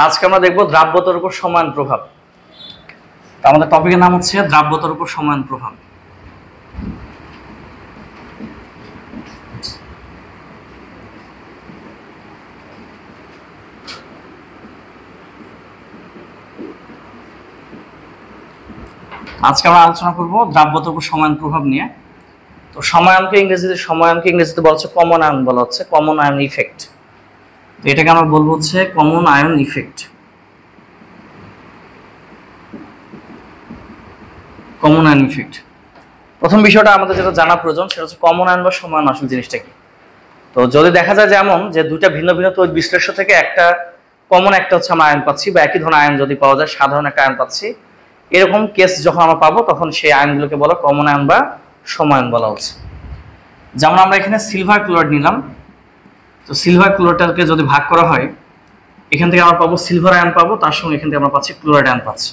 আজকে আমরা দেখব দ্রাব্যতার উপর সমান প্রভাব। আমাদের টপিকের নাম হচ্ছে দ্রাব্যতার উপর সমান প্রভাব। আজকে আমরা আলোচনা করব দ্রাব্যতার উপর সমান প্রভাব নিয়ে। তো সময়নকে ইংরেজিতে বলা হচ্ছে কমন আয়ন, বলা হচ্ছে কমন আয়ন ইফেক্ট। তো এটাকে আমরা বলবো হচ্ছে common ion effect. Common ion effect. প্রথম বিষয়টা আমাদের যেটা জানা প্রয়োজন সেটা হচ্ছে কমন আয়ন বা সমান আসল জিনিসটা কি। তো যদি দেখা যায় যেমন যে দুইটা ভিন্ন ভিন্ন তড়িৎ বিশ্লেষ্য থেকে একটা কমন একটা হচ্ছে আমরা আয়ন পাচ্ছি, বা একই ধরনের আয়ন যদি পাওয়া যায় সাধারণ একটা আয়ন পাচ্ছি, এরকম কেস যখন আমরা পাবো তখন সেই আয়নগুলোকে বলা কমন আয়ন বা সমায়ন বলা হচ্ছে। যেমন আমরা এখানে সিলভার ক্লোরাইড নিলাম। তো সিলভার ক্লোরাইডকে যদি ভাগ করা হয়, এখান থেকে আমরা পাবো সিলভার আয়ন পাবো, তার সঙ্গে এখান থেকে আমরা পাচ্ছি ক্লোরাইড আয়ন পাচ্ছি।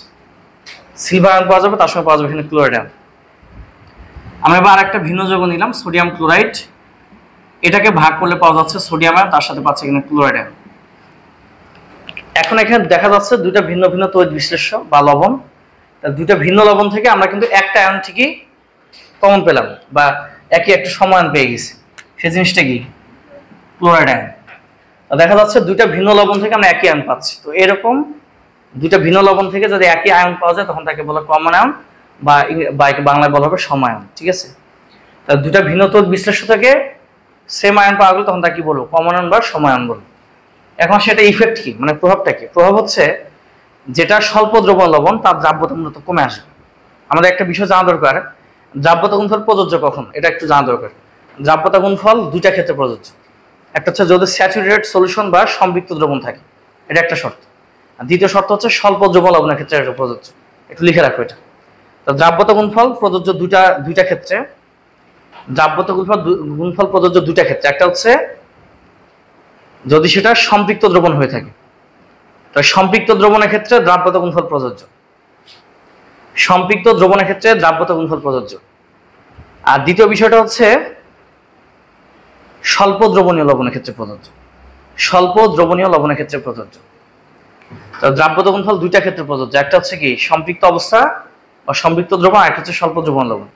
সিলভার আয়ন পাওয়া যাবে, তার সঙ্গে পাওয়া যাবে এখানে ক্লোরাইড আয়ন। আমরা এবার আরেকটা ভিন্ন যৌগ নিলাম সোডিয়াম ক্লোরাইড, এটাকে ভাগ করলে পাওয়া যাচ্ছে সোডিয়াম আয়ন, তার সাথে পাচ্ছি এখানে ক্লোরাইড আয়ন। এখন এখানে দেখা যাচ্ছে দুইটা ভিন্ন ভিন্ন তড়িৎ বিশ্লেষ্য বা লবণ। দুইটা ভিন্ন লবণ থেকে আমরা কিন্তু একটা আয়ন ঠিকই কমন পেলাম, বা একই একটা সমায়ন পেয়ে গেছি। সেই জিনিসটা কি? Chloride ion. দেখা যাচ্ছে দুইটা ভিন্ন লবণ থেকে আমরা একই আয়ন পাচ্ছি। তো এরকম দুইটা ভিন্ন লবণ থেকে যদি একই আয়ন পাওয়া যায় তখন তাকে বলা কমন আয়ন, বা বাংলায় বলা হবে সমায়ন। ঠিক আছে? তা দুইটা ভিন্ন তড়িৎ বিশ্লেষ্য থেকে সেম আয়ন পাওয়া গেল তখন তাকে কি বলবো? কমন আয়ন বা সমায়ন বলবো। এখন সেটা ইফেক্ট কি, মানে প্রভাবটা কি? প্রভাব হচ্ছে যেটা স্বল্প দ্রবণ লবণ তার দ্রাব্যতা মূলত কমে আসবে। আমাদের একটা বিষয় জানা দরকার, দ্রাব্যতা গুণফল প্রযোজ্য কখন, এটা একটু জানা দরকার। দ্রাব্যতা গুণফল দুইটা ক্ষেত্রে প্রযোজ্য। একটা হচ্ছে যদি স্যাচুরেটেড সলিউশন বা সম্পৃক্ত দ্রবণ থাকে, এটা একটা শর্ত। আর দ্বিতীয় শর্ত হচ্ছে স্বল্প দ্রবণ লবণের ক্ষেত্রে এটা প্রযোজ্য। একটু লিখে রাখো এটা। তো দ্রাব্যতা গুণফল প্রযোজ্য দুইটা ক্ষেত্রে। দ্রাব্যতা গুণফল প্রযোজ্য দুইটা ক্ষেত্রে। একটা হচ্ছে যদি সেটা সম্পৃক্ত দ্রবণ হয়ে থাকে, তো সম্পৃক্ত দ্রবণের ক্ষেত্রে দ্রাব্যতা গুণফল প্রযোজ্য। সম্পৃক্ত দ্রবণের ক্ষেত্রে দ্রাব্যতা গুণফল প্রযোজ্য। আর দ্বিতীয় বিষয়টা হচ্ছে স্বল্প দ্রবণীয় লবণের ক্ষেত্রে প্রযোজ্য। স্বল্প দ্রবণীয় লবণের ক্ষেত্রে প্রযোজ্য। তো দ্রাব্যতা গুণফল দুইটা ক্ষেত্রে প্রযোজ্য। একটা হচ্ছে কি সম্পৃক্ত অবস্থা বা সম্পৃক্ত দ্রবণ, আর একটা হচ্ছে স্বল্প দ্রবণ লবণ।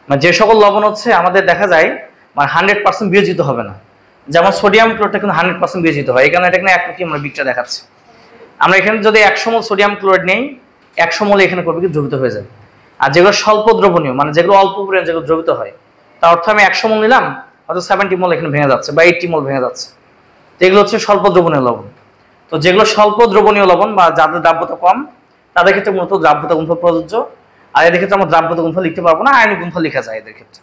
মানে যে সকল লবণ হচ্ছে আমাদের দেখা যায় মানে 100% বিয়োজিত হবে না। যেমন সোডিয়াম ক্লোরাইডটা কিন্তু 100% বিয়োজিত হয়, এই কারণে এটা এখানে একই আমরা বিক্রিয়া দেখাচ্ছি। আমরা এখানে যদি 100 মোল সোডিয়াম ক্লোরাইড নেই, 100 মোল এখানে করবে কি দ্রবীত হয়ে যাবে। আর যেগুলো স্বল্প দ্রবণীয় মানে যেগুলো অল্প পরিমাণে যেগুলো দ্রবীত হয়, তার অর্থ আমি 100 মোল নিলাম, হয়তো 70 মোল এখানে ভেঙে যাচ্ছে বা 80 মোল ভেঙে যাচ্ছে। তো এগুলো হচ্ছে স্বল্প দ্রবণীয় লবণ। তো যেগুলো স্বল্প দ্রবণীয় লবণ বা যাদের দ্রাব্যতা কম, তাদের ক্ষেত্রে মূলত দ্রাব্যতা গুণফল প্রযোজ্য। আর এদের ক্ষেত্রে আমরা দ্রাব্যতা গুণফল লিখতে পারবো না, আয়নিক গুণফল লেখা যায় এদের ক্ষেত্রে,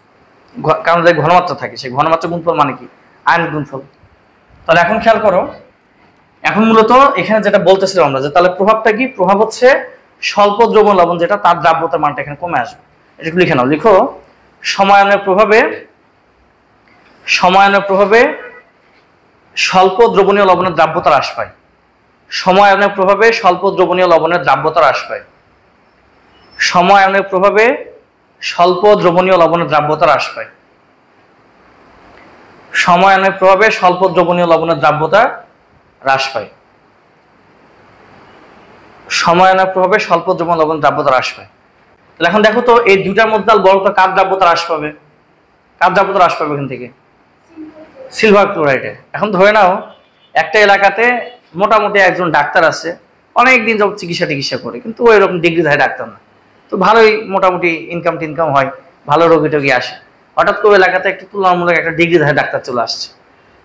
কারণ এদের ঘনমাত্রা থাকে। সেই ঘনমাত্রা গুণফল মানে কি? আয়নিক গুণফল। তাহলে এখন খেয়াল করো, এখন মূলত এখানে যেটা বলতেছিলাম আমরা যে তাহলে প্রভাবটা কি? প্রভাব হচ্ছে স্বল্প দ্রবণ লবণ যেটা, তার দ্রাব্যতার মানটা এখানে কমে আসবে। এটা লিখে নাও, লিখো সমায়নের প্রভাবে স্বল্প দ্রবণীয় লবণের দ্রাব্যতা হ্রাস পায়। সমায়নের প্রভাবে স্বল্প দ্রবণীয় লবণের দ্রাব্যতা হ্রাস পায়। সমায়নের প্রভাবে স্বল্প দ্রবণীয় লবণের দ্রাব্যতা হ্রাস পায়। সমায়নের প্রভাবে স্বল্প দ্রবণীয় লবণের দ্রাব্যতা হ্রাস পায়। সমায়নের প্রভাবে স্বল্প দ্রবণ লবণ দ্রাব্যতা হ্রাস পায়। তাহলে এখন দেখো তো এই দুইটার মধ্যে বলতো কার দ্রাব্যতা হ্রাস পাবে? কার দ্রাব্যতা হ্রাস পাবে এখান থেকে? সিলভার ক্লোরাইডে। এখন ধরে নাও একটা এলাকাতে মোটামুটি একজন ডাক্তার আছে, অনেকদিন যাবত চিকিৎসা করে, কিন্তু ওই রকম ডিগ্রিধারী ডাক্তার না। তো ভালোই মোটামুটি ইনকাম হয়, ভালো রোগী টোগী আসে। হঠাৎ করে এলাকাতে একটু তুলনামূলক একটা ডিগ্রিধারী ডাক্তার চলে আসছে,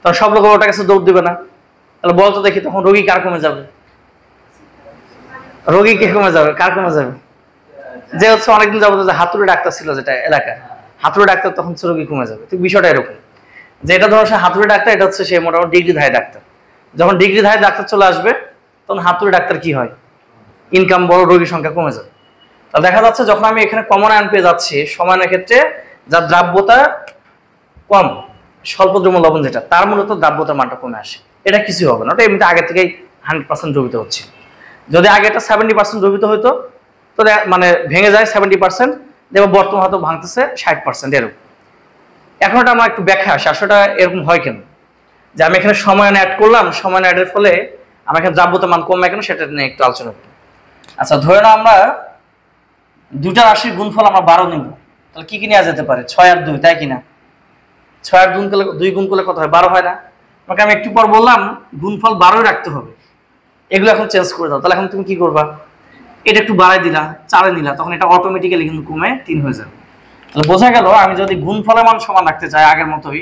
তখন সব লোক ওটার কাছে দৌড় দিবে না? তাহলে বলতো দেখি তখন রোগী কার কমে যাবে? রোগী কে কমে যাবে? কার কমে যাবে? যে হচ্ছে অনেকদিন যাবত যে হাতুড়ে ডাক্তার ছিল যেটা এলাকায়, হাতুড়ে ডাক্তার, তখন রোগী কমে যাবে। তো বিষয়টা এরকম যে এটা ধরো সে হাতুড়ে ডাক্তার, এটা হচ্ছে সে মোটামুটি ডিগ্রিধারী ডাক্তার। যখন ডিগ্রিধারী ডাক্তার চলে আসবে তখন হাতুড়ে ডাক্তার কি হয়? ইনকাম বড়, রোগীর সংখ্যা কমে যাবে। তাহলে দেখা যাচ্ছে যখন আমি এখানে কমন আয়ন পেয়ে যাচ্ছি, সমানের ক্ষেত্রে যার দ্রাব্যতা কম, স্বল্প দ্রবণ লবণ যেটা, তার মূলত দ্রাব্যতার মানটা কমে আসে। এটা কিছু হবে না, ওটা এমনিতে আগে থেকেই 100% দ্রবীত হচ্ছে। যদি আগে এটা 70% দ্রবীত হইতো, তো মানে ভেঙে যায় 70%, দেখবো বর্তমান হয়তো ভাঙতেছে 60% এরকম। এখন এটা আমার একটু ব্যাখ্যা আসে, আসলে এরকম হয় কেন? যে আমি এখানে সমায়ন অ্যাড করলাম, সমায়ন অ্যাডের ফলে আমরা এখানে দ্রাব্যতার মান কমবে কেন সেটা নিয়ে একটু আলোচনা করি। আচ্ছা ধরে নাও আমরা দুটা রাশির গুণফল আমরা 12 নিব, তাহলে কি কি নেওয়া যেতে পারে? 6 আর 2, তাই কিনা? 6 আর 2 গুণ করলে কত হয়? 12 হয় না? তোমাকে আমি একটু পর বললাম গুণফল 12 রাখতে হবে, এগুলো এখন চেঞ্জ করে দাও। তাহলে এখন তুমি কি করবা? এটা একটু বাড়াই দিলা, 4 নিলা, তখন এটা অটোমেটিক্যালি কিন্তু কমে 3 হয়ে যাবে। তাহলে বোঝা গেল আমি যদি গুণফলের মান সমান রাখতে চাই, আগের মতোই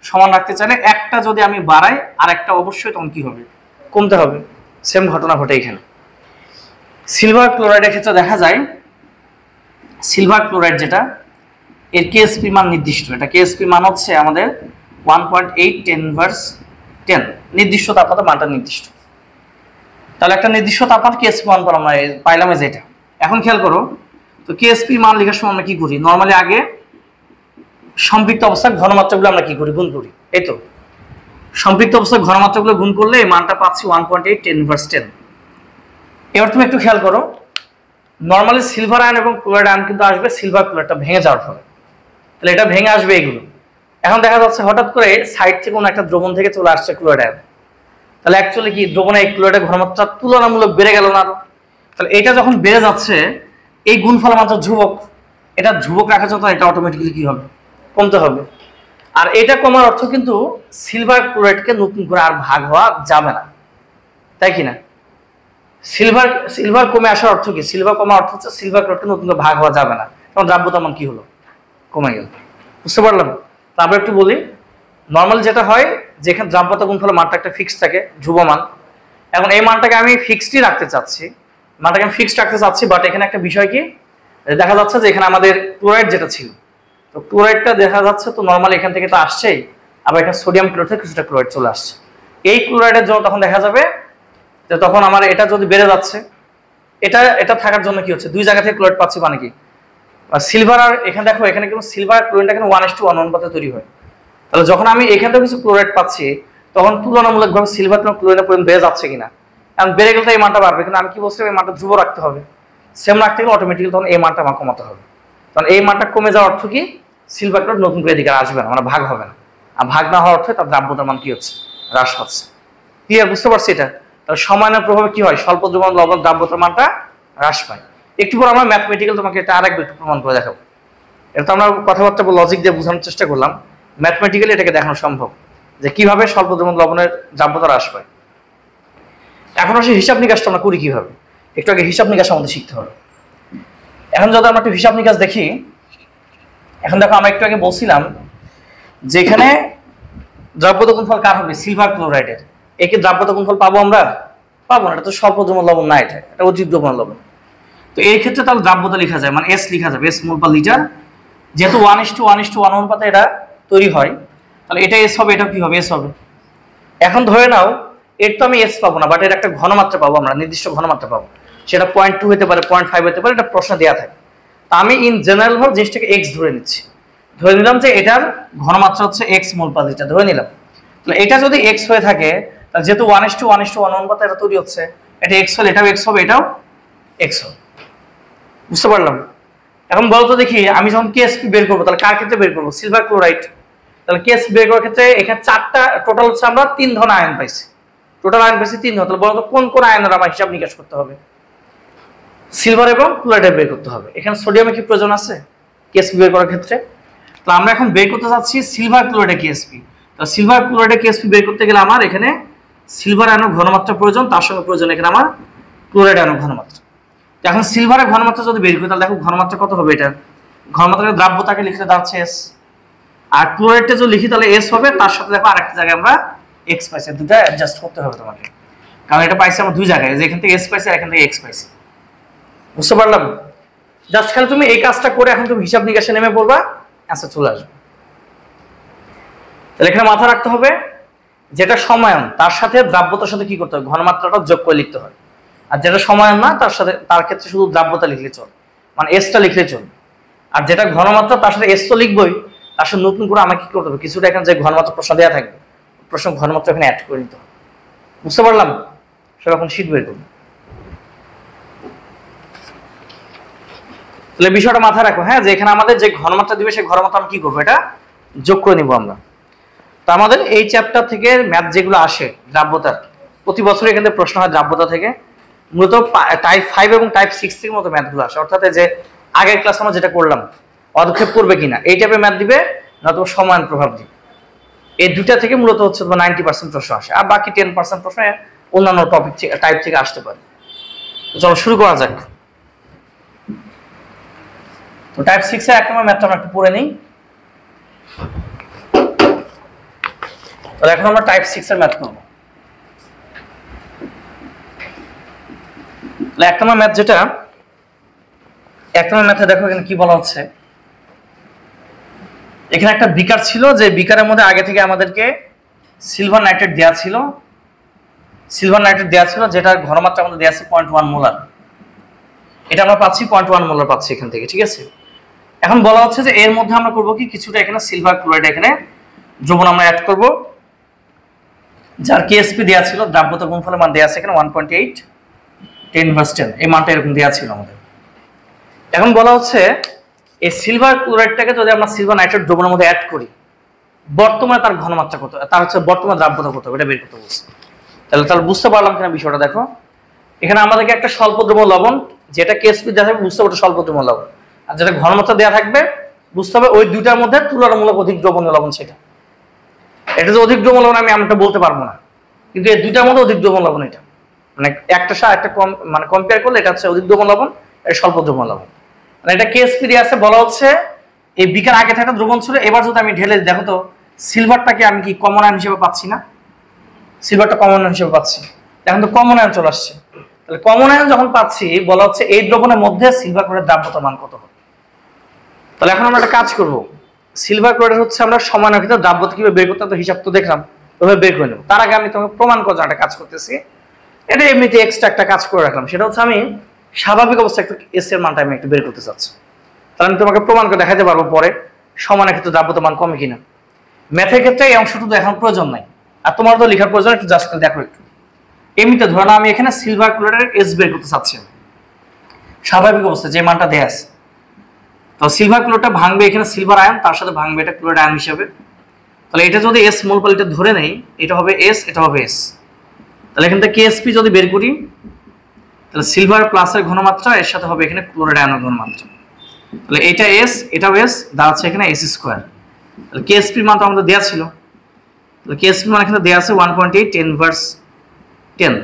সমান রাখতে চাইলে একটা যদি আমি বাড়াই আর একটা অবশ্যই তখন কি হবে? কমতে হবে। সেম ঘটনা ঘটে এখানে। সিলভার ক্লোরাইডের ক্ষেত্রে দেখা যায় সিলভার ক্লোরাইড যেটা, এর কেএসপি মান নির্দিষ্ট। এটা কেএসপি মান হচ্ছে আমাদের 1.8 10^10, নির্দিষ্ট তাপমাত্রা মানটা নির্দিষ্ট। তাহলে একটা নির্দিষ্ট তাপমাত্রা কেএসপি মান আমরা পাইলাম যেটা। এখন খেয়াল করো তো কেএসপি মান লেখার সময় আমরা কি করি? নর্মালি আগে সম্পৃক্ত অবস্থায় ঘনমাত্রাগুলো আমরা কি করি? গুণ করি, এই তো। সম্পৃক্ত অবস্থায় ঘনমাত্রাগুলো গুণ করলে এই মানটা পাচ্ছি 1.8 10^10। এবার তুমি একটু খেয়াল করো, নর্মালি সিলভার আয়ন এবং ক্লোরাইড আয়ন কিন্তু আসবে সিলভার ক্লোরাইডটা ভেঙে যাওয়ার ফলে, তাহলে এটা ভেঙে আসবে এগুলো। এখন দেখা যাচ্ছে হঠাৎ করে সাইড থেকে কোনো একটা দ্রবণ থেকে চলে আসছে ক্লোরাইড আয়ন, তাহলে অ্যাকচুয়ালি কি দ্রবণে এই ক্লোরাইডের ঘনমাত্রা তুলনামূলক বেড়ে গেল না? তাহলে এটা যখন বেড়ে যাচ্ছে এই গুণফলের মাত্রা ধ্রুবক, এটা ধ্রুবক রাখার জন্য এটা অটোমেটিক্যালি কি হবে? কমতে হবে। আর এটা কমার অর্থ কিন্তু সিলভার ক্লোরাইডকে নতুন করে আর ভাগ হওয়া যাবে না, তাই কিনা? সিলভার কমে আসার অর্থ কি? সিলভার কমার অর্থ হচ্ছে সিলভার ক্লোরাইডকে নতুন করে ভাগ হওয়া যাবে না, কারণ দ্রাব্যতার মান কি হলো? কমে গেল। বুঝতে পারলাম? তারপর একটু বলি, নর্মাল যেটা হয় যেখানে দ্রাব্যতা গুণফলের মানটা একটা ফিক্সড থাকে, ধ্রুব মান। এখন এই মানটাকে আমি ফিক্সডই রাখতে চাচ্ছি, মানটাকে আমি ফিক্সড রাখতে চাচ্ছি, বাট এখানে একটা বিষয় কি দেখা যাচ্ছে যে এখানে আমাদের ক্লোরাইড যেটা ছিল, তো ক্লোরাইডটা দেখা যাচ্ছে তো নর্মালি এখান থেকে তো আসছেই, আবার এখানে সোডিয়াম ক্লোরাইড থেকে কিছুটা ক্লোরাইড চলে আসছে। এই ক্লোরাইডের জন্য তখন দেখা যাবে যে তখন আমার এটা যদি বেড়ে যাচ্ছে, এটা থাকার জন্য কি হচ্ছে? দুই জায়গা থেকে ক্লোরাইড পাচ্ছি, মানে কি সিলভার আর এখানে দেখো এখানে কিন্তু সিলভার আর ক্লোরিনটা কিন্তু 1:1 অনুপাতে তৈরি হয়। তাহলে যখন আমি এখান থেকে কিছু ক্লোরাইড পাচ্ছি তখন তুলনামূলকভাবে সিলভার এবং ক্লোরিনের পরিমাণ বেড়ে যাচ্ছে কিনা? এখন বেড়ে গেলে তো এই মানটা বাড়বে, কিন্তু আমি কি বলছিলাম এই মানটা ধ্রুব রাখতে হবে। সেম রাখতে গেলে অটোমেটিক্যালি তখন এই মানটা আমার কমাতে হবে। কারণ এই মানটা কমে যাওয়ার অর্থ কি? সিলভার ক্লোরাইড নতুন করে এদিকে আসবে না, মানে ভাগ হবে না। আর ভাগ না হওয়ার অর্থে তার দ্রাব্যতার মান কি হচ্ছে? হ্রাস পাচ্ছে। ক্লিয়ার? বুঝতে পারছি এটা? তাহলে সময়ের প্রভাবে কি হয়? স্বল্প দ্রবণ লবণ দ্রাব্যতার মানটা হ্রাস পায়। একটু পর আমরা ম্যাথমেটিক্যাল তোমাকে এটা আরেকবার একটু প্রমাণ করে দেখাবো। এটা তো আমরা কথাবার্তা লজিক দিয়ে বোঝানোর চেষ্টা করলাম, ম্যাথমেটিক্যালি এটাকে দেখানো সম্ভব যে কিভাবে স্বল্প দ্রবণ লবণের দ্রাব্যতা হ্রাস পায়। এখন আসলে হিসাব নিকাশটা আমরা করি কিভাবে? একটু আগে হিসাব নিকাশ আমাদের শিখতে হবে। এখন যদি আমরা একটু হিসাব নিকাশ দেখি, এখন দেখো আমরা একটু আগে বলছিলাম যে এখানে দ্রাব্যতা গুণফল কার হবে? সিলভার ক্লোরাইডের। একে দ্রাব্যতা গুণফল পাবো আমরা? পাবো না, এটা তো স্বল্প দ্রবণ লবণ না, এটা অধিক দ্রবণ লবণ। তো এই ক্ষেত্রে তাহলে দ্রাব্যতা লেখা যায়, মানে এস লেখা যাবে, এস মোল পার লিটার। যেহেতু 1:1 অনুপাতে এটা তৈরি হয়, তাহলে এটা এস হবে, এটা কি হবে? এস হবে। এখন ধরে নাও এর তো আমি এস পাবো না, বাট এর একটা ঘনমাত্রা পাবো, আমরা নির্দিষ্ট ঘনমাত্রা পাবো, সেটা 0.2 হতে পারে, 0.5 হতে পারে, এটা প্রশ্ন দেওয়া থাকে। তা আমি ইন জেনারেল ভাবে জিনিসটাকে এক্স ধরে নিচ্ছি, ধরে নিলাম যে এটার ঘনমাত্রা হচ্ছে এক্স মোল পার লিটার, ধরে নিলাম। তাহলে এটা যদি এক্স হয়ে থাকে, তাহলে যেহেতু 1:1 অনুপাতে এটা তৈরি হচ্ছে, এটা এক্স হলে এটাও এক্স হবে, এটাও এক্স হবে। বুঝতে পারলাম? এখন বলতো দেখি আমি যখন কেএসপি বের করবো তাহলে কার ক্ষেত্রে বের করবো? Silver chloride. তাহলে কেএসপি বের করার ক্ষেত্রে এখানে 4টা টোটাল হচ্ছে, আমরা 3 ধরনের আয়ন পাইছি, টোটাল আয়ন পাইছি 3 ধরনের। তাহলে বলতো কোন কোন আয়নের আমার হিসাব নিকাশ করতে হবে? সিলভার এবং ক্লোরাইড বের করতে হবে। এখানে সোডিয়ামের কি প্রয়োজন আছে কেএসপি বের করার ক্ষেত্রে? তো আমরা এখন বের করতে চাচ্ছি সিলভার ক্লোরাইডে কেএসপি। তো সিলভার ক্লোরাইডে কেএসপি বের করতে গেলে আমার এখানে সিলভার আয়নের ঘনমাত্রা প্রয়োজন, তার সঙ্গে প্রয়োজন এখানে আমার ক্লোরাইড আয়নের ঘনমাত্রা। এখন সিলভারের ঘনমাত্রা যদি বের করি তাহলে দেখো ঘনমাত্রা কত হবে? এটা ঘনমাত্রা দ্রাব্যতাকে লিখলে দাঁড়াচ্ছে এস, আর ক্লোরাইডটা যদি লিখি তাহলে এস হবে, তার সাথে দেখো আরেকটা জায়গায় আমরা এক্স পাইছি, দুটো অ্যাডজাস্ট করতে হবে তোমাকে, কারণ এটা পাইছি আমরা দুই জায়গায়, যে এখান থেকে এস পাইছি আর এখান থেকে এক্স পাইছি। বুঝতে পারলাম? জাস্ট খালি তুমি এই কাজটা করে এখন তুমি হিসাব নিকাশে নেমে পড়বা, অ্যান্সার চলে আসবে। তাহলে এখানে মাথা রাখতে হবে যেটা সমায়ন তার সাথে দ্রাব্যতার সাথে কি করতে হবে? ঘনমাত্রাটা যোগ করে লিখতে হয়। আর যেটা সমায়ন না তার সাথে, তার ক্ষেত্রে শুধু দ্রাব্যতা লিখলে চল, মানে এসটা লিখলে চল। আর যেটা ঘনমাত্রা তার সাথে এস তো লিখবই, তার সাথে নতুন করে আমাকে কি করতে হবে? কিছুটা এখানে যে ঘনমাত্রা প্রশ্ন দেওয়া থাকবে, প্রশ্ন ঘনমাত্রা এখানে অ্যাড করে নিতে হবে। বুঝতে পারলাম? সব এখন শীট বের করবো। তাহলে বিষয়টা মাথায় রাখো, হ্যাঁ, যে এখানে আমাদের যে ঘনমাত্রা দিবে সেই ঘনমাত্রা আমি কি করবো? এটা যোগ করে নিব আমরা। তো আমাদের এই চ্যাপ্টার থেকে ম্যাথ যেগুলো আসে দ্রাব্যতার, প্রতি বছর এখান থেকে প্রশ্ন হয় দ্রাব্যতা থেকে, মূলত টাইপ 5 এবং টাইপ 6 থেকে মতো ম্যাথগুলো আসে, অর্থাৎ যে আগের ক্লাস আমরা যেটা করলাম পদক্ষেপ করবে কিনা এই টাইপের ম্যাথ দিবে, নয়তো সমায়ন প্রভাব দিবে। এই দুটা থেকে মূলত হচ্ছে 90% প্রশ্ন আসে, আর বাকি 10% প্রশ্ন অন্যান্য টপিক থেকে টাইপ থেকে আসতে পারে। চলো শুরু করা যাক। তো টাইপ 6 এর 1 নম্বর ম্যাথটা আমরা একটু পড়ে নিই। তাহলে এখন আমরা টাইপ 6 এর ম্যাথ করব। তাহলে 1 নম্বর ম্যাথ যেটা, 1 নম্বর ম্যাথে দেখো এখানে কি বলা হচ্ছে। এখানে একটা বিকার ছিল, যে বিকারের মধ্যে আগে থেকে আমাদেরকে সিলভার নাইট্রেট দেওয়া ছিল, যেটার ঘনমাত্রা আমাদের দেওয়া আছে 0.1 মোলার। এটা আমরা পাচ্ছি 0.1 মোলার পাচ্ছি এখান থেকে, ঠিক আছে। এখন বলা হচ্ছে যে এর মধ্যে আমরা করব কি, কিছুটা এখানে সিলভার ক্লোরাইড এখানে দ্রবণ আমরা অ্যাড করব, যার কেএসপি দেওয়া ছিল, দ্রাব্যতা গুণফলের মান দেওয়া আছে এখানে 1.8 10/10, এই মানটা এরকম দেওয়া ছিল আমাদের। এখন বলা হচ্ছে এই সিলভার ক্লোরাইডটাকে যদি আমরা সিলভার নাইট্রেট দ্রবণের মধ্যে অ্যাড করি, বর্তমানে তার ঘনমাত্রা কত, তার হচ্ছে বর্তমান দ্রাব্যতা কত, এটা বের করতে বলছে। তাহলে বুঝতে পারলাম কিনা বিষয়টা দেখো। এখানে আমাদেরকে একটা স্বল্প দ্রবণ লবণ, যেটা কেএসপি দেওয়া থাকবে বুঝতে হবে স্বল্প দ্রবণ লবণ, আর যেটা ঘনমাত্রা দেওয়া থাকবে বুঝতে হবে ওই দুইটার মধ্যে তুলনামূলক অধিক দ্রবণীয় লবণ সেটা। এটা যে অধিক দ্রবণ লবণ আমি আমটা বলতে পারবো না, কিন্তু এই দুইটার মধ্যে অধিক দ্রবণ লবণ, এটা মানে একটা সাথে একটা কম, মানে কম্পেয়ার করলে এটা হচ্ছে অধিক দ্রবণ লবণ, এটা স্বল্প দ্রবণ লবণ। মানে এটা কেএসপি দিয়ে আছে, বলা হচ্ছে এই বিকার আগে থাকা দ্রবণ ছিল, এবার যদি আমি ঢেলে দেখো তো সিলভারটাকে আমি কি কমন আয়ন হিসেবে পাচ্ছি না, সিলভারটা কমন আয়ন হিসেবে পাচ্ছি, এখন তো কমন আয়ন চলে আসছে। তাহলে কমন আয়ন যখন পাচ্ছি, বলা হচ্ছে এই দ্রবণের মধ্যে সিলভার ক্লোরাইড দ্রাব্যতার মান কত হবে। তাহলে এখন আমরা একটা কাজ করব, সিলভার ক্লোরাইড হচ্ছে আমরা সমানের ক্ষেত্রে দ্রাব্যতা কিভাবে বের করতে হবে, হিসাব তো দেখলাম, ওভাবে বের করে নেব। তার আগে আমি তোমাকে প্রমাণ করার জন্য একটা কাজ করতেছি, এটা এমনিতে এক্সট্রা একটা কাজ করে রাখলাম, সেটা হচ্ছে আমি স্বাভাবিক অবস্থায় একটু এস এর মানটা আমি একটু বের করতে চাচ্ছি। তাহলে আমি তোমাকে প্রমাণ করে দেখাতে পারবো পরে সমানের ক্ষেত্রে দ্রাব্যতার মান কমে কিনা। ম্যাথের ক্ষেত্রে এই অংশটুকু এখন প্রয়োজন নাই, আর তোমার তো লেখার প্রয়োজন, একটু জাস্ট দেখো একটু। এমনিতে ধরো না আমি এখানে সিলভার ক্লোরাইডের এস বের করতে চাচ্ছি, স্বাভাবিক অবস্থায় যে মানটা দেয়া আছে। তো সিলভার ক্লোরাইডটা ভাঙবে এখানে সিলভার আয়ন, তার সাথে ভাঙবে এটা ক্লোরাইড আয়ন হিসেবে। তাহলে এটা যদি এস মোল পালিটা ধরে নেই, এটা হবে এস, এটা হবে এস। তাহলে এখান থেকে কেএসপি যদি বের করি, তাহলে সিলভার প্লাসের ঘনমাত্রা এর সাথে হবে এখানে ক্লোরাইড আয়নের ঘনমাত্রা। তাহলে এটা এস, এটাও এস, দাঁড়াচ্ছে এখানে এস স্কোয়ার। তাহলে কেএসপি মানটা আমাদের দেওয়া ছিল, তাহলে কেএসপি মান এখানে দেওয়া আছে 1.8 10/10।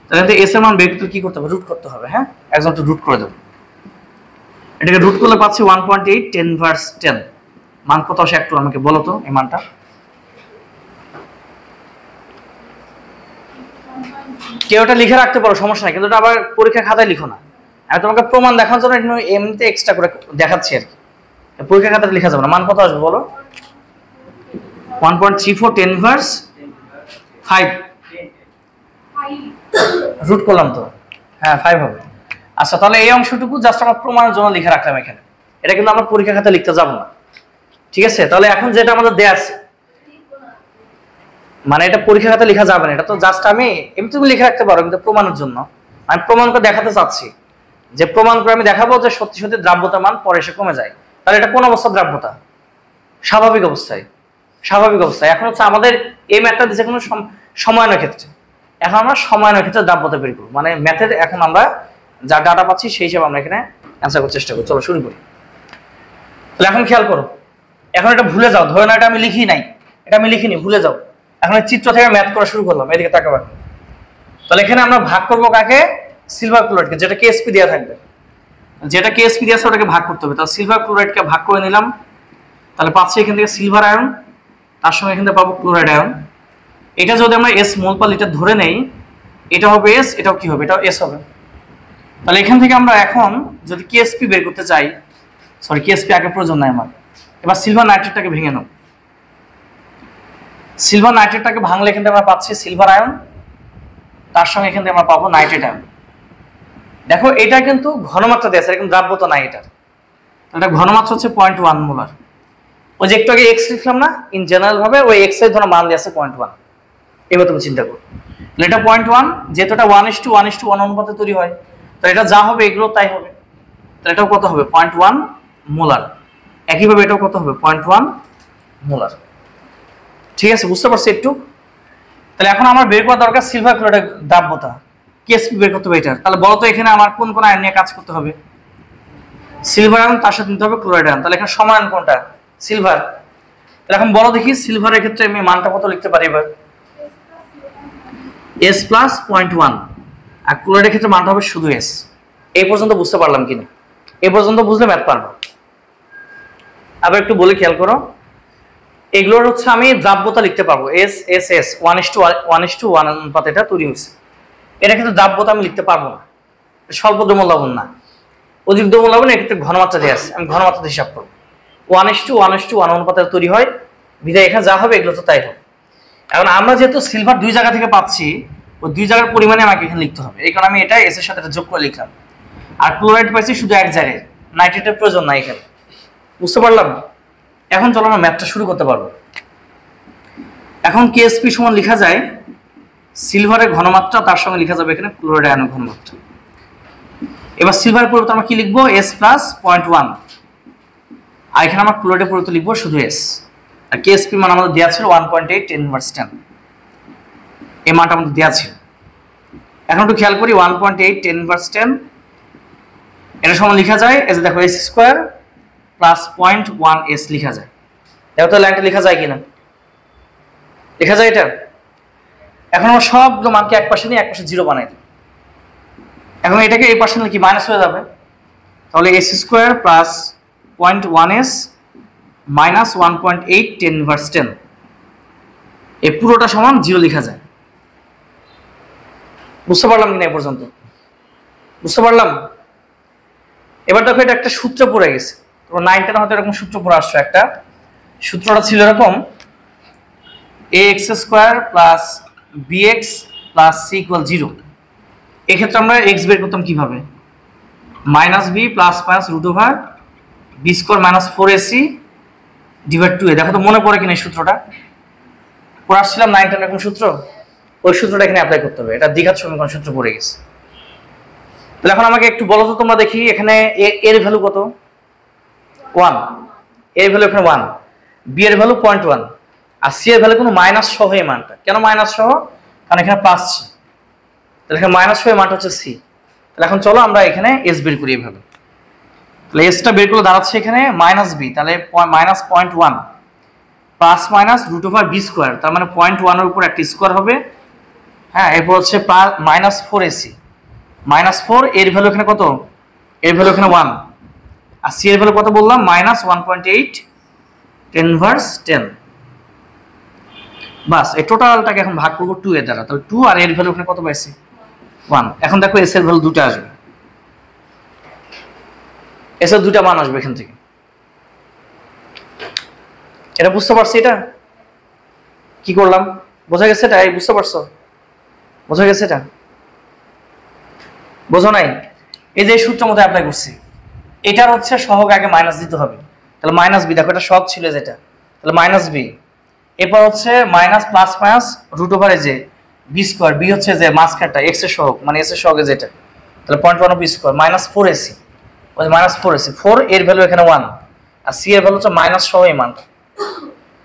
তাহলে এস এর মান বের করতে কি করতে হবে, রুট করতে হবে। হ্যাঁ, একদম একটু রুট করে দেবো, এটাকে রুট করলে পাচ্ছি 1.8 10/10। মান কত আসে একটু আমাকে বলো তো, এই মানটা। কেউ এটা লিখে রাখতে পারো, সমস্যা নাই, কিন্তু এটা আবার পরীক্ষা খাতায় লিখো না। আমি তোমাকে প্রমাণ দেখানোর জন্য এমনিতে এক্সট্রা করে দেখাচ্ছি আর কি, পরীক্ষা খাতায় লেখা যাবে না। মান কত আসবে বলো, 1.34 10/5 রুট করলাম তো, হ্যাঁ 5 হবে। আচ্ছা, তাহলে এই অংশটুকু জাস্ট আমরা প্রমাণের জন্য লিখে রাখলাম এখানে, এটা কিন্তু আমরা পরীক্ষা খাতায় লিখতে যাব না, ঠিক আছে। তাহলে এখন যেটা আমাদের দেয়া আছে, মানে এটা পরীক্ষা খাতায় লেখা যাবে না, এটা তো জাস্ট আমি এমনি তুমি লিখে রাখতে পারো, কিন্তু প্রমাণের জন্য আমি প্রমাণ করে দেখাতে চাচ্ছি, যে প্রমাণ করে আমি দেখাবো যে সত্যি সত্যি দ্রাব্যতার মান পরে এসে কমে যায়। তাহলে এটা কোন অবস্থার দ্রাব্যতা, স্বাভাবিক অবস্থায়, স্বাভাবিক অবস্থায়। এখন হচ্ছে আমাদের এই ম্যাথটা দিচ্ছে কোনো সমায়নের ক্ষেত্রে, এখন আমরা সমায়নের ক্ষেত্রে দ্রাব্যতা বের করব, মানে ম্যাথের এখন আমরা যা ডাটা পাচ্ছি সেই হিসাবে আমরা এখানে অ্যান্সার করার চেষ্টা করি। চলো শুরু করি। তাহলে এখন খেয়াল করো, এখন এটা ভুলে যাও, ধরে না এটা আমি লিখি নাই, এটা আমি লিখিনি, ভুলে যাও। এখন চিত্র থেকে ম্যাথ করা শুরু করলাম, এদিকে তাকাবে। তাহলে এখানে আমরা ভাগ করবো কাকে, সিলভার ক্লোরাইডকে, যেটা কেএসপি দেওয়া থাকবে, যেটা কেএসপি দেওয়া আছে ওটাকে ভাগ করতে হবে। তাহলে সিলভার ক্লোরাইডকে ভাগ করে নিলাম, তাহলে পাচ্ছি এখান থেকে সিলভার আয়ন, তার সঙ্গে এখান থেকে পাবো ক্লোরাইড আয়ন। এটা যদি আমরা এস মোল পার লিটার ধরে নেই, এটা হবে এস, এটাও কি হবে, এটাও এস হবে। তাহলে এখান থেকে আমরা এখন যদি কেএসপি বের করতে চাই, সরি কেএসপি আগে প্রয়োজন নাই আমার, এবার সিলভার নাইট্রেটটাকে ভেঙে নাও। সিলভার নাইট্রেটটাকে ভাঙলে এখান থেকে আমরা পাচ্ছি সিলভার আয়ন, তার সঙ্গে এখান থেকে আমরা পাবো নাইট্রেট আয়ন। দেখো এটা কিন্তু ঘনমাত্রা দেওয়া আছে, কিন্তু দ্রাব্যতা নাই এটার। এটা ঘনমাত্রা হচ্ছে 0.1 মোলার। ওই যে একটু আগে এক্স লিখলাম না, ইন জেনারেল ভাবে ওই এক্স এর ধরো মান দেওয়া আছে 0.1। এবার তুমি চিন্তা করো, এটা 0.1, যেহেতু এটা 1:1:1 অনুপাতে তৈরি হয়, তো এটা যা হবে এগুলো তাই হবে। তাহলে এটাও কত হবে, 0.1 মোলার। একইভাবে এটাও কত হবে, 0.1 মোলার। ঠিক আছে, বুঝতে পারছি একটু। তাহলে এখন আমার বের করা দরকার সিলভার ক্লোরাইডের দ্রাব্যতা। কেএসপি বের করতে হবে এটা। তাহলে বলো তো এখানে আমার কোন কোন আয়ন নিয়ে কাজ করতে হবে? সিলভার আয়ন, তার সাথে নিতে হবে ক্লোরাইড আয়ন। তাহলে এখানে সমান কোনটা? সিলভার। তাহলে এখন বলো দেখি সিলভারের ক্ষেত্রে আমি মানটা কত লিখতে পারি এবার? S প্লাস 0.1, আর ক্লোরাইডের ক্ষেত্রে মানটা হবে শুধু S। এই পর্যন্ত বুঝতে পারলাম কিনা? এই পর্যন্ত বুঝলে ম্যাথ পারবো। আবার একটু বলে খেয়াল করো, এগুলোর হচ্ছে আমি দ্রাব্যতা লিখতে পারবো। S 1:1 অনুপাতে এটা তৈরি হয়েছে। এটা কিন্তু দ্রাব্যতা আমি লিখতে পারবো না, স্বল্প দ্রবণ লবণ না, অধিক দ্রবণ লবণ। এক্ষেত্রে ঘনমাত্রা দেওয়া আছে, আমি ঘনমাত্রা হিসাব করবো। 1:1 অনুপাতে তৈরি হয়, বিধায় এখানে যা হবে এগুলো তো তাই হবে। এখন আমরা যেহেতু সিলভার দুই জায়গা থেকে পাচ্ছি, ওই দুই জায়গার পরিমাণে আমাকে এখানে লিখতে হবে। এই কারণে আমি এটা এস এর সাথে যোগ করে লিখলাম। আর ক্লোরাইড পাইছি শুধু এক জায়গায়, নাইট্রেটের প্রয়োজন নাই এখানে। বুঝতে পারলাম? এখন চলো আমরা ম্যাথটা শুরু করতে পারবো। এখন কেএসপি সমান লেখা যায় সিলভারের ঘনমাত্রা, তার সঙ্গে লেখা যাবে এখানে ক্লোরাইড আয়নের ঘনমাত্রা। এবার সিলভারের পরিবর্তে আমরা কি লিখবো? S প্লাস 0.1, আর এখানে আমরা ক্লোরাইডের পরিবর্তে লিখবো শুধু S। আর কেএসপি মান আমাদের দেওয়া ছিল 1.8 10^10, এই মানটা আমাদের দেওয়া ছিল। এখন একটু খেয়াল করি, 1.8 10^10 এটা সমান লেখা যায় এই যে দেখো S² প্লাস 0.1 S লেখা যায়। দেখো তো লাইনটা লেখা যায় কিনা? লেখা যায় এটা। এখন আমরা সবগুলো মানকে এক পাশে নিয়ে এক পাশে 0 বানাই দিই। এখন এটাকে এই পাশে নিলে কি মাইনাস হয়ে যাবে? তাহলে S² প্লাস 0.1 S মাইনাস 1.8 10^10, এই পুরোটা সমান 0 লেখা যায়। বুঝতে পারলাম কিনা? এ পর্যন্ত বুঝতে পারলাম? এবার দেখো এটা একটা সূত্র পড়ে গেছে, তোমরা 9 10 হয়তো এরকম সূত্র পড়ে আসছো। একটা সূত্রটা ছিল এরকম, ax² plus bx plus c = 0। এক্ষেত্রে আমরা x বের করতাম কিভাবে? Minus b plus minus √b² minus 4ac divide 2a। দেখো তো মনে পড়ে কিনা এই সূত্রটা? পড়ে আসছিলাম 9 10 এরকম সূত্র। ওই সূত্রটা এখানে অ্যাপ্লাই করতে হবে। এটা দ্বিঘাত সমীকরণ সূত্র পড়ে গেছে। তাহলে এখন আমাকে একটু বলো তো তোমরা দেখি, এখানে এর ভ্যালু কত? 1, এর ভ্যালু এখানে 1, বি এর ভ্যালু 0.1, আর সি এর ভ্যালু কোনো মাইনাস সহ এই মানটা। কেন মাইনাস সহ? কারণ এখানে প্লাস ছিল, তাহলে এখানে মাইনাস সহ এই মানটা হচ্ছে সি। তাহলে এখন চলো আমরা এখানে এস বের করি এভাবে। তাহলে এসটা বের করলে দাঁড়াচ্ছে এখানে মাইনাস বি, তাহলে মাইনাস 0.1 প্লাস মাইনাস √b², তার মানে 0.1 এর উপর একটা স্কোয়ার হবে। হ্যাঁ, এরপর হচ্ছে মাইনাস 4ac, মাইনাস 4, এর ভ্যালু এখানে কত? এর ভ্যালু এখানে 1, আর সি এর ভ্যালু কত বললাম? মাইনাস 1.8 10^10। বাস, এই টোটালটাকে এখন ভাগ করবো 2 এর দ্বারা। তাহলে 2 আর এর ভ্যালু এখানে কত পাইছি? 1। এখন দেখো এস এর ভ্যালু দুটো আসবে, এস এর দুটা মান আসবে এখান থেকে। এটা বুঝতে পারছি? এটা কি করলাম বোঝা গেছে? এটা বুঝতে পারছো? বোঝা গেছে? এটা বোঝো নাই? এই যে সূত্রের মধ্যে অ্যাপ্লাই করছি, এটার হচ্ছে সহগ আগে মাইনাস দিতে হবে। তাহলে মাইনাস বি, দেখো এটা সহগ ছিল যেটা, তাহলে মাইনাস বি। এরপর হচ্ছে মাইনাস প্লাস মাইনাস √, যে b², বি হচ্ছে যে মাঝখানটা এক্স এর সহগ, মানে এস এর সহগে যেটা, তাহলে 0.1 b² মাইনাস 4ac, ওই মাইনাস 4ac, 4 এর ভ্যালু এখানে 1, আর সি এর ভ্যালু হচ্ছে মাইনাস সহ এই মানটা,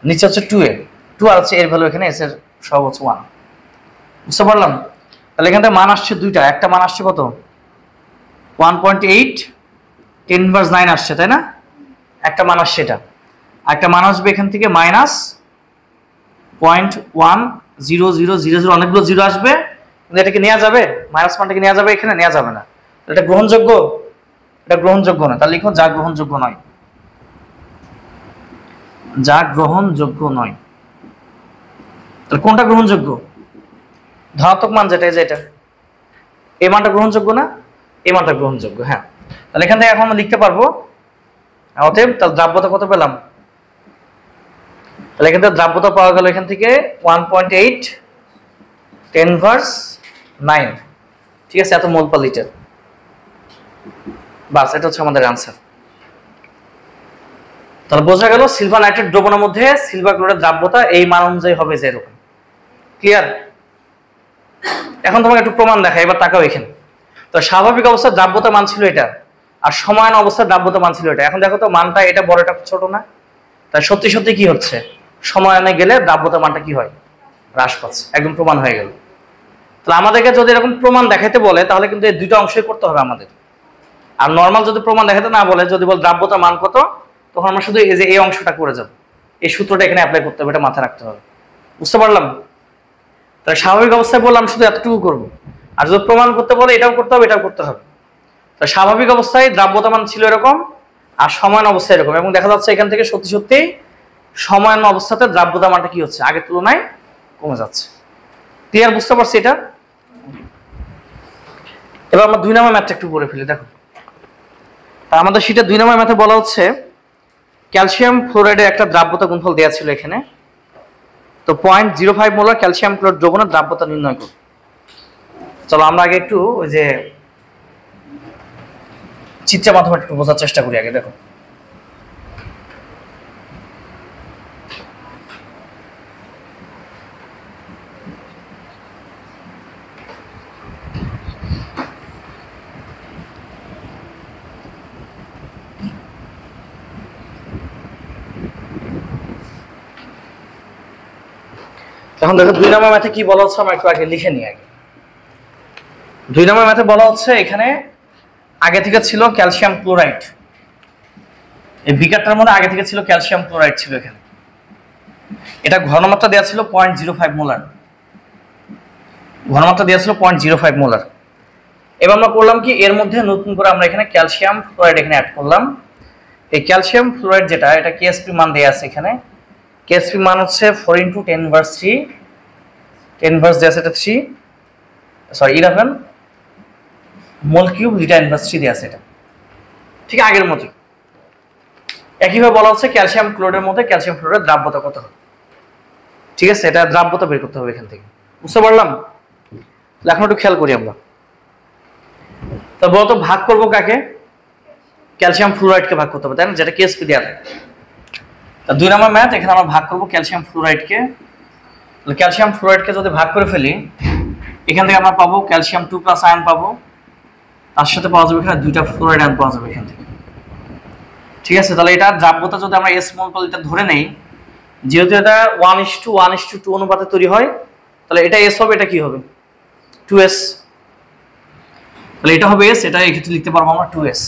নিচে হচ্ছে 2a, 2 আর হচ্ছে এর ভ্যালু এখানে এস এর সহগ হচ্ছে 1। বুঝতে পারলাম? তাহলে এখান থেকে মান আসছে দুইটা, একটা মান আসছে কত? 1.8 10^9 আসছে, তাই না? একটা মান আসছে এটা, আর একটা মান আসবে এখান থেকে মাইনাস 0.1000, অনেকগুলো জিরো আসবে, কিন্তু এটাকে নেওয়া যাবে? মাইনাস মানটাকে নেওয়া যাবে? এখানে নেওয়া যাবে না। এটা গ্রহণযোগ্য? এটা গ্রহণযোগ্য না। তাহলে লিখো যা গ্রহণযোগ্য নয়, যা গ্রহণযোগ্য নয়। তাহলে কোনটা গ্রহণযোগ্য? ধনাত্মক মান যেটা, যেটা এই মানটা গ্রহণযোগ্য না? এই মানটা গ্রহণযোগ্য। হ্যাঁ, তাহলে এখান থেকে এখন আমরা লিখতে পারবো। অতএব তাহলে দ্রাব্যতা কত পেলাম? তাহলে এখান থেকে দ্রাব্যতা পাওয়া গেল এখান থেকে 1.8 10^9। ঠিক আছে, এত মোল পার লিটার। বাস, এটা হচ্ছে আমাদের আনসার। তাহলে বোঝা গেল সিলভার নাইট্রেট দ্রবণের মধ্যে সিলভার ক্লোরাইড দ্রাব্যতা এই মান অনুযায়ী হবে যে এরকম। ক্লিয়ার? এখন তোমাকে একটু প্রমাণ দেখাই, এবার তাকাও এখানে। তো স্বাভাবিক অবস্থার দ্রাব্যতা মান ছিল এটা, আর সমায়ন অবস্থার দ্রাব্যতা মান ছিল এটা। এখন দেখো তো মানটা এটা বড়, এটা ছোট না? তাই সত্যি সত্যি কি হচ্ছে? সমায়নে গেলে দ্রাব্যতা মানটা কি হয়? হ্রাস পাচ্ছে, একদম প্রমাণ হয়ে গেল। তাহলে আমাদেরকে যদি এরকম প্রমাণ দেখাইতে বলে তাহলে কিন্তু এই দুইটা অংশই করতে হবে আমাদের। আর নর্মাল যদি প্রমাণ দেখাতে না বলে, যদি বল দ্রাব্যতার মান কত, তখন আমরা শুধু এই যে এই অংশটা করে যাব, এই সূত্রটা এখানে অ্যাপ্লাই করতে হবে, এটা মাথায় রাখতে হবে। বুঝতে পারলাম? তাহলে স্বাভাবিক অবস্থায় বললাম শুধু এতটুকু করবো, আর যদি প্রমাণ করতে বলে এটাও করতে হবে, এটাও করতে হবে। তো স্বাভাবিক অবস্থায় দ্রাব্যতা মান ছিল এরকম, আর সমান অবস্থায় এরকম, এবং দেখা যাচ্ছে এখান থেকে সত্যি সত্যি সমান অবস্থাতে দ্রাব্যতা মানটা কি হচ্ছে, আগের তুলনায় কমে যাচ্ছে। ক্লিয়ার? বুঝতে পারছি এটা? এবার আমরা 2 নম্বর ম্যাথটা একটু পড়ে ফেলি। দেখো, আমাদের শীটে 2 নম্বর ম্যাথে বলা হচ্ছে ক্যালসিয়াম ফ্লোরাইডের একটা দ্রাব্যতা গুণফল দেওয়া ছিল এখানে। তো 0.05 মোলার ক্যালসিয়াম ক্লোরাইড দ্রবণের দ্রাব্যতা নির্ণয় করো। চলো আমরা আগে একটু ওই যে চিত্রের মাধ্যমে একটু বোঝার চেষ্টা করি আগে। দেখো, এখন দেখো 2 নম্বর ম্যাথে কি বলা হচ্ছে আমরা একটু আগে লিখে নিই আগে। 2 নম্বর ম্যাথে বলা হচ্ছে এখানে আগে থেকে ছিল ক্যালসিয়াম ক্লোরাইড, এই বিকারটার মধ্যে আগে থেকে ছিল ক্যালসিয়াম ক্লোরাইড ছিল এখানে। এটা ঘনমাত্রা দেওয়া ছিল 0.05 মোলার, ঘনমাত্রা দেওয়া ছিল 0.05 মোলার। এবার আমরা করলাম কি, এর মধ্যে নতুন করে আমরা এখানে ক্যালসিয়াম ফ্লোরাইড এখানে অ্যাড করলাম। এই ক্যালসিয়াম ফ্লোরাইড যেটা, এটা কেএসপি মান দেওয়া আছে এখানে। কেএসপি মান হচ্ছে 4 × 10^3, 10 দেওয়া আছে, এটা 11 মোল কিউব লিটার ইনভার্স 3 দেওয়া আছে এটা। ঠিক আগের মতো একইভাবে বলা হচ্ছে ক্যালসিয়াম ক্লোরাইডের মধ্যে ক্যালসিয়াম ফ্লোরাইড দ্রাব্যতা কত হবে। ঠিক আছে, এটা দ্রাব্যতা বের করতে হবে এখান থেকে। বুঝতে পারলাম? এখন একটু খেয়াল করি আমরা। তো বলতো ভাগ করবো কাকে? ক্যালসিয়াম ফ্লোরাইডকে ভাগ করতে হবে, তাই না, যেটা কেএসপি দেওয়া থাকে। তা 2 নম্বর ম্যাথ, এখানে আমরা ভাগ করবো ক্যালসিয়াম ফ্লোরাইডকে। ক্যালসিয়াম ফ্লোরাইডকে যদি ভাগ করে ফেলি, এখান থেকে আমরা পাবো ক্যালসিয়াম 2+ আয়ন পাবো, তার সাথে পাওয়া যাবে এখানে 2টা ফ্লোরাইড আয়ন পাওয়া যাবে এখান থেকে। ঠিক আছে, তাহলে এটা দ্রাব্যতা যদি আমরা এস মোল এটা ধরে নেই, যেহেতু এটা 1:1:2 অনুপাতে তৈরি হয়, তাহলে এটা এস হবে, এটা কি হবে 2s। তাহলে এটা হবে এস, এটা এক্ষেত্রে লিখতে পারবো আমরা 2s।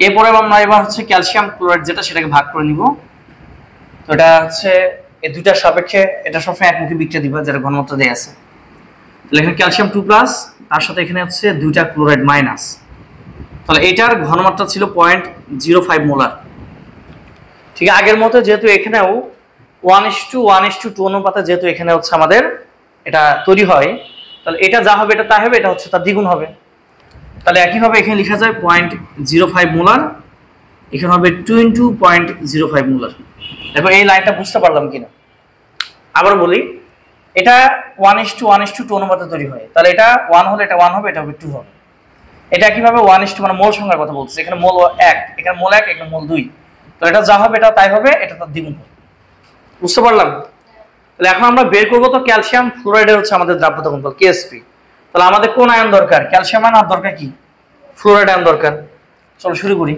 এরপরে আমরা এবার হচ্ছে ক্যালসিয়াম ক্লোরাইড যেটা, সেটাকে ভাগ করে নিব। তো এটা হচ্ছে এই দুইটার সাপেক্ষে এটা সবসময় একমুখী বিক্রিয়া দিবে, যেটা ঘনমাত্রা দেয়া আছে। তাহলে এখানে ক্যালসিয়াম 2+, তার সাথে এখানে হচ্ছে 2টা ক্লোরাইড মাইনাস। তাহলে এটার ঘনমাত্রা ছিল 0.05 মোলার। ঠিক আগের মতো, যেহেতু এখানেও 1:1:2 অনুপাতে যেহেতু এখানে হচ্ছে আমাদের এটা তৈরি হয়, তাহলে এটা যা হবে এটা তাই হবে, এটা হচ্ছে তার দ্বিগুণ হবে। তাহলে একইভাবে এখানে লেখা যায় 0.05 মোলার, এখানে হবে 2 × 0.05 মোলার। দেখো এই লাইনটা বুঝতে পারলাম কিনা। আবার বলি, এটা 1:1:2 অনুপাতে তৈরি হয়, তাহলে এটা 1 হলে এটা 1 হবে, এটা হবে 2 হবে। এটা কিভাবে 1:, মানে মোল সংখ্যার কথা বলছে, এখানে মোল 1, এখানে মোল 1, এখানে মোল 2, তো এটা যা হবে এটা তাই হবে, এটা তার দ্বিগুণ হবে। বুঝতে পারলাম? তাহলে এখন আমরা বের করবো তো ক্যালসিয়াম ফ্লোরাইডের হচ্ছে আমাদের দ্রাব্যতা গুণফল কেএসপি। তাহলে আমাদের কোন আয়ন দরকার? ক্যালসিয়াম আয়ন, আর দরকার কি ফ্লোরাইড আয়ন দরকার। চলো শুরু করি।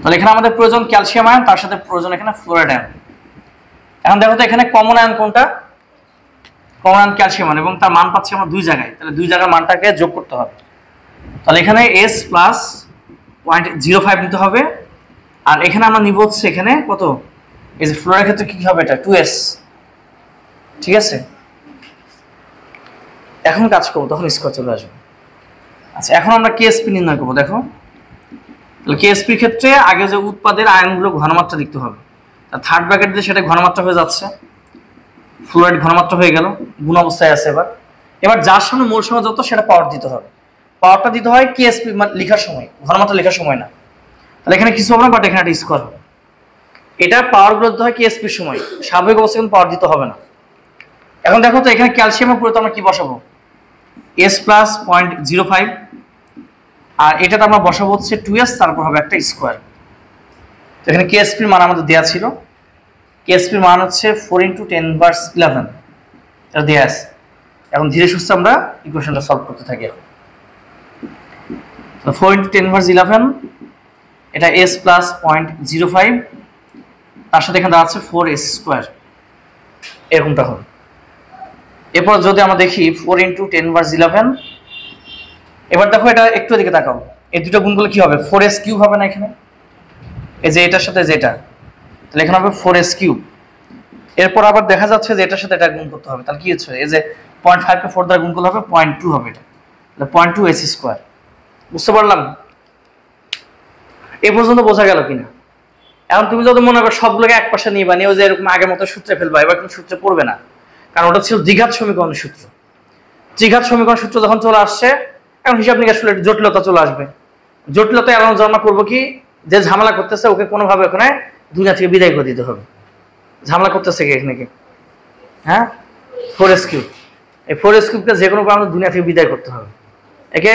তাহলে এখানে আমাদের প্রয়োজন ক্যালসিয়াম আয়ন, তার সাথে প্রয়োজন এখানে ফ্লোরাইড আয়ন। এখন দেখো তো এখানে কমন আয়ন কোনটা? কমন আয়ন ক্যালসিয়াম আয়ন, এবং তার মান পাচ্ছি আমরা 2 জায়গায়। তাহলে 2 জায়গার মানটাকে যোগ করতে হবে। তাহলে এখানে s + 0.05 নিতে হবে, আর এখানে আমরা নিব হচ্ছে এখানে কত, এই যে ফ্লোরাইডের ক্ষেত্রে কি হবে, এটা 2s। ঠিক আছে, এখন কাজ করবো, তখন স্কোয়ার চলে আসবে। আচ্ছা, এখন আমরা কেএসপি নির্ণয় করবো। দেখো, তাহলে কেএসপির ক্ষেত্রে আগে যে উৎপাদের আয়নগুলো ঘনমাত্রা লিখতে হবে, তার থার্ড ব্র্যাকেট দিয়ে সেটা ঘনমাত্রা হয়ে যাচ্ছে, ফ্লোরাইড ঘনমাত্রা হয়ে গেল, গুণ অবস্থায় আছে। এবার যার সামনে মোল সংখ্যা যত, সেটা পাওয়ার দিতে হবে। পাওয়ারটা দিতে হয় কেএসপি লেখার সময়, ঘনমাত্রা লেখার সময় না। তাহলে এখানে কিছু হবে না, বাট এখানে একটা স্কোয়ার হবে। এটা পাওয়ারগুলো দিতে হয় কেএসপির সময়, স্বাভাবিক অবস্থায় কিন্তু পাওয়ার দিতে হবে না। এখন দেখো তো এখানে ক্যালসিয়ামের পুরো আমরা কি বসাবো, s + 0.05, আর এটাতে আমরা বসাবো হচ্ছে 2s, তারপর হবে একটা স্কোয়ার। তো এখানে কেএসপির মান আমাদের দেওয়া ছিল, কেএসপির মান হচ্ছে 4 × 10^11, এটা দেওয়া আছে। এখন ধীরে সুস্থে আমরা ইকুয়েশনটা সলভ করতে থাকি। এখন 4 × 10^11, এটা s + 0.05, তার সাথে এখানে দেওয়া আছে 4s²। এরকমটা হবে। এরপর যদি আমরা দেখি 4 × 10^11, এবার দেখো এটা একটু এদিকে তাকাও, এই দুটো গুণ করলে কি হবে? 4s³ হবে না এখানে, এই যে এটার সাথে যেটা, তাহলে এখানে হবে 4s³। এরপর আবার দেখা যাচ্ছে যে এটার সাথে এটা গুণ করতে হবে, তাহলে কি হচ্ছে? এই যে 0.5 কে 4 দ্বারা গুণ করলে হবে 0.2 হবে, এটা তাহলে 0.2s²। বুঝতে পারলাম? এ পর্যন্ত বোঝা গেল কিনা? এখন তুমি যদি মনে করো সবগুলোকে এক পাশে নিয়ে বানিয়ে যে এরকম আগের মতো সূত্রে ফেলবা, এবার কিন্তু সূত্রে পড়বে না, কারণ ওটা ছিল দ্বিঘাত সমীকরণের সূত্র। দ্বিঘাত সমীকরণ সূত্র যখন চলে আসছে, এখন হিসাব নিকাশ করলে জটিলতা চলে আসবে। জটিলতা এড়ানোর জন্য করবো কি, যে ঝামেলা করতেছে ওকে কোনোভাবে ওখানে দুনিয়া থেকে বিদায় করে দিতে হবে। ঝামেলা করতেছে কি এখানে কি? হ্যাঁ, 4s³। এই 4s³ যে কোনো আমাদের দুনিয়া থেকে বিদায় করতে হবে। একে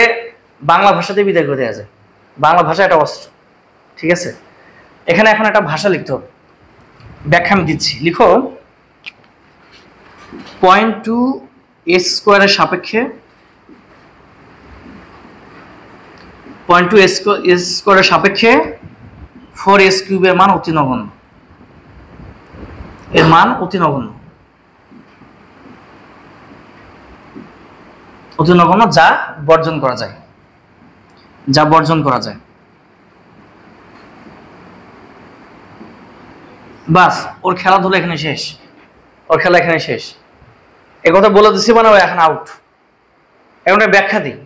বাংলা ভাষাতে বিদায় করে দেওয়া যায়, বাংলা ভাষা একটা অস্ত্র। ঠিক আছে, এখানে এখন একটা ভাষা লিখতে হবে, ব্যাখ্যা আমি দিচ্ছি। লিখো 0.2s² এর সাপেক্ষে 0.2s² এর সাপেক্ষে 4s³ এর মান অতি নগণ্য। এর মান অতি নগণ্য, অতি নগণ্য, যা বর্জন করা যায়, যা বর্জন করা যায়। বাস, ওর খেলাধুলা এখানে শেষ, ওর খেলা এখানে শেষ। এ কথা বলে দিচ্ছি মানে ও এখন আউট। এখন ব্যাখ্যা দিই।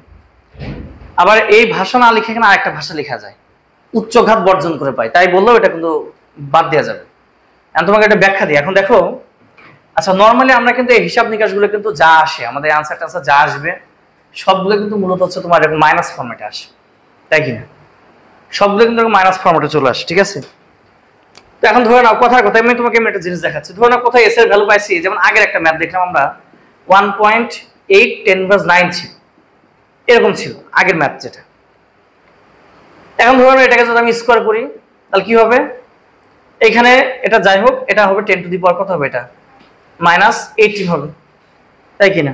আবার এই ভাষা না লিখে এখানে আরেকটা ভাষা লেখা যায়, উচ্চঘাত বর্জন করে পাই, তাই বললেও এটা কিন্তু বাদ দেওয়া যাবে। এখন তোমাকে একটা ব্যাখ্যা দিই। এখন দেখো, আচ্ছা নর্মালি আমরা কিন্তু এই হিসাব নিকাশগুলো কিন্তু যা আসে, আমাদের আনসার টানসার যা আসবে সবগুলো কিন্তু মূলত হচ্ছে তোমার এরকম মাইনাস ফর্মেটে আসে, তাই কিনা? সবগুলো কিন্তু মাইনাস ফর্মেটে চলে আসে। ঠিক আছে, তো এখন ধরে নাও, কথার কথা আমি তোমাকে একটা জিনিস দেখাচ্ছি। ধরে নাও কোথায় এস এর ভ্যালু পাইছি, যেমন আগের একটা ম্যাথ দেখলাম আমরা 1.8 10^9 ছিল, এরকম ছিল আগের ম্যাথ যেটা। এখন ধরে নাও এটাকে যদি আমি স্কোয়ার করি তাহলে কি হবে? এখানে এটা যাই হোক, এটা হবে 10⁻, কত হবে? এটা -18 হবে, তাই কিনা?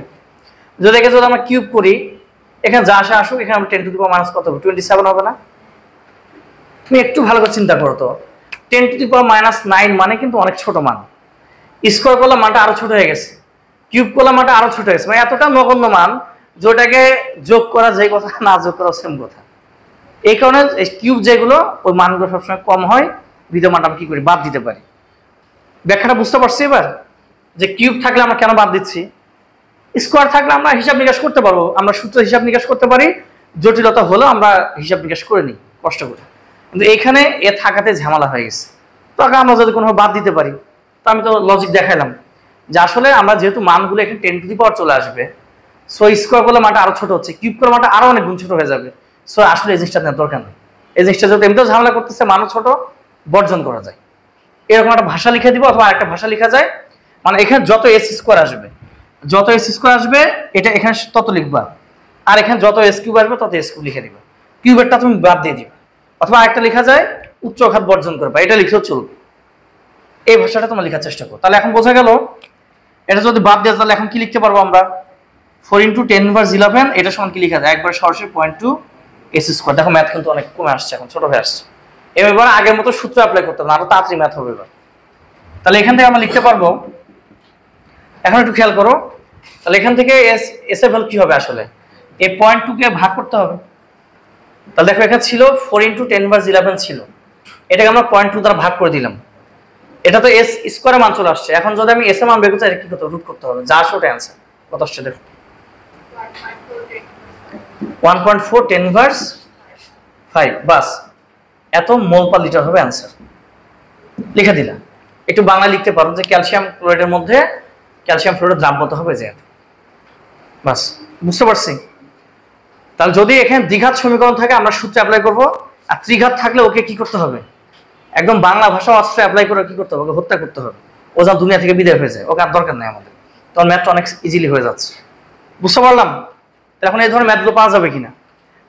যদি একে যদি আমরা কিউব করি, এখানে যা আসে আসুক, এখানে 10⁻, কত হবে? 27 হবে না? তুমি একটু ভালো করে চিন্তা করো তো, 10⁻⁹ মানে কিন্তু অনেক ছোট মান। স্কোয়ার করলে মানটা আরো ছোট হয়ে গেছে, কিউব করলে মানটা আরো ছোট হয়ে গেছে, মানে এতটা নগণ্য মান যেটাকে যোগ করা যে কথা, না যোগ করা সেম কথা। এই কারণে কিউব যেগুলো, ওই মানগুলো সবসময় কম হয়, বিধ মানটা আমরা কি করি? বাদ দিতে পারি। ব্যাখ্যাটা বুঝতে পারছি এবার, যে কিউব থাকলে আমরা কেন বাদ দিচ্ছি? স্কোয়ার থাকলে আমরা হিসাব নিকাশ করতে পারবো, আমরা সূত্র হিসাব নিকাশ করতে পারি, জটিলতা হলেও আমরা হিসাব নিকাশ করে নিই কষ্ট করে। কিন্তু এইখানে এ থাকাতে ঝামেলা হয়ে গেছে, তখন আমরা যদি কোনোভাবে বাদ দিতে পারি, তো আমি তো লজিক দেখাইলাম যে আসলে আমরা যেহেতু মানগুলো এখানে 10⁻ চলে আসবে, সো স্কোয়ার করলে মানটা আরো ছোট হচ্ছে, কিউব করলে মানটা আরো অনেক গুণ ছোট হয়ে যাবে। সো আসলে এই জিনিসটা নেওয়ার দরকার নেই। এই জিনিসটা যদি এমনিতেও ঝামেলা করতেছে, মানও ছোট, বর্জন করা যায়। এরকম একটা ভাষা লিখে দিব, অথবা আরেকটা ভাষা লিখা যায়, মানে এখানে যত s² আসবে, যত s² আসবে এটা এখানে তত লিখবা, আর এখানে যত s³ আসবে তত s³ লিখে দিবা, কিউবেরটা তুমি বাদ দিয়ে দিবা। অথবা আরেকটা লেখা যায় উচ্চঘাত বর্জন করবা, এটা লিখেও চলবে। এই ভাষাটা তোমরা লেখার চেষ্টা করো। তাহলে এখন বোঝা গেল এটা যদি বাদ দেওয়া, তাহলে এখন কি লিখতে পারবো আমরা? 4 × 10^11, এটা সমান কি লেখা যায়? একবার সরাসরি 0.2s²। দেখো ম্যাথ কিন্তু অনেক কমে আসছে, এখন ছোট হয়ে আসছে। এবার আগের মতো সূত্র অ্যাপ্লাই করতে হবে না, আরো তাড়াতাড়ি ম্যাথ হবে এবার। তাহলে এখান থেকে আমরা লিখতে পারবো, এখন একটু খেয়াল করো, তাহলে এখান থেকে এস এর ভ্যালু কি হবে? আসলে এই 0.2 কে ভাগ করতে হবে। তাহলে দেখো এখানে ছিল 4 × 10^11 ছিল, এটাকে আমরা 0.2 দ্বারা ভাগ করে দিলাম, এটা তো s² মান চলে আসছে। এখন যদি আমি s এর মান বের করতে চাই, কি করতে হবে? রুট করতে হবে, যা আসে ওটা অ্যান্সার। কত আসছে দেখো? 1.4 10^5, বাস এত মোল পার লিটার হবে অ্যান্সার। লিখে দিলাম। একটু বাংলা লিখতে পারো যে ক্যালসিয়াম ক্লোরাইডের মধ্যে ক্যালসিয়াম ফ্লোরাইড দ্রাব্যতা হবে যে, বাস বুঝতে পারছি। তাহলে যদি এখানে দ্বিঘাত সমীকরণ থাকে, আমরা সূত্র অ্যাপ্লাই করব, আর ত্রিঘাত থাকলে ওকে কি করতে হবে? একদম বাংলা ভাষা অস্ত্র অ্যাপ্লাই করে কি করতে হবে? ওকে হত্যা করতে হবে, ও যেন দুনিয়া থেকে বিদায় হয়ে যায়, ওকে আর দরকার নেই আমাদের। তখন ম্যাথটা অনেক ইজিলি হয়ে যাচ্ছে। বুঝতে পারলাম? এখন এই ধরনের ম্যাথগুলো পাওয়া যাবে কিনা?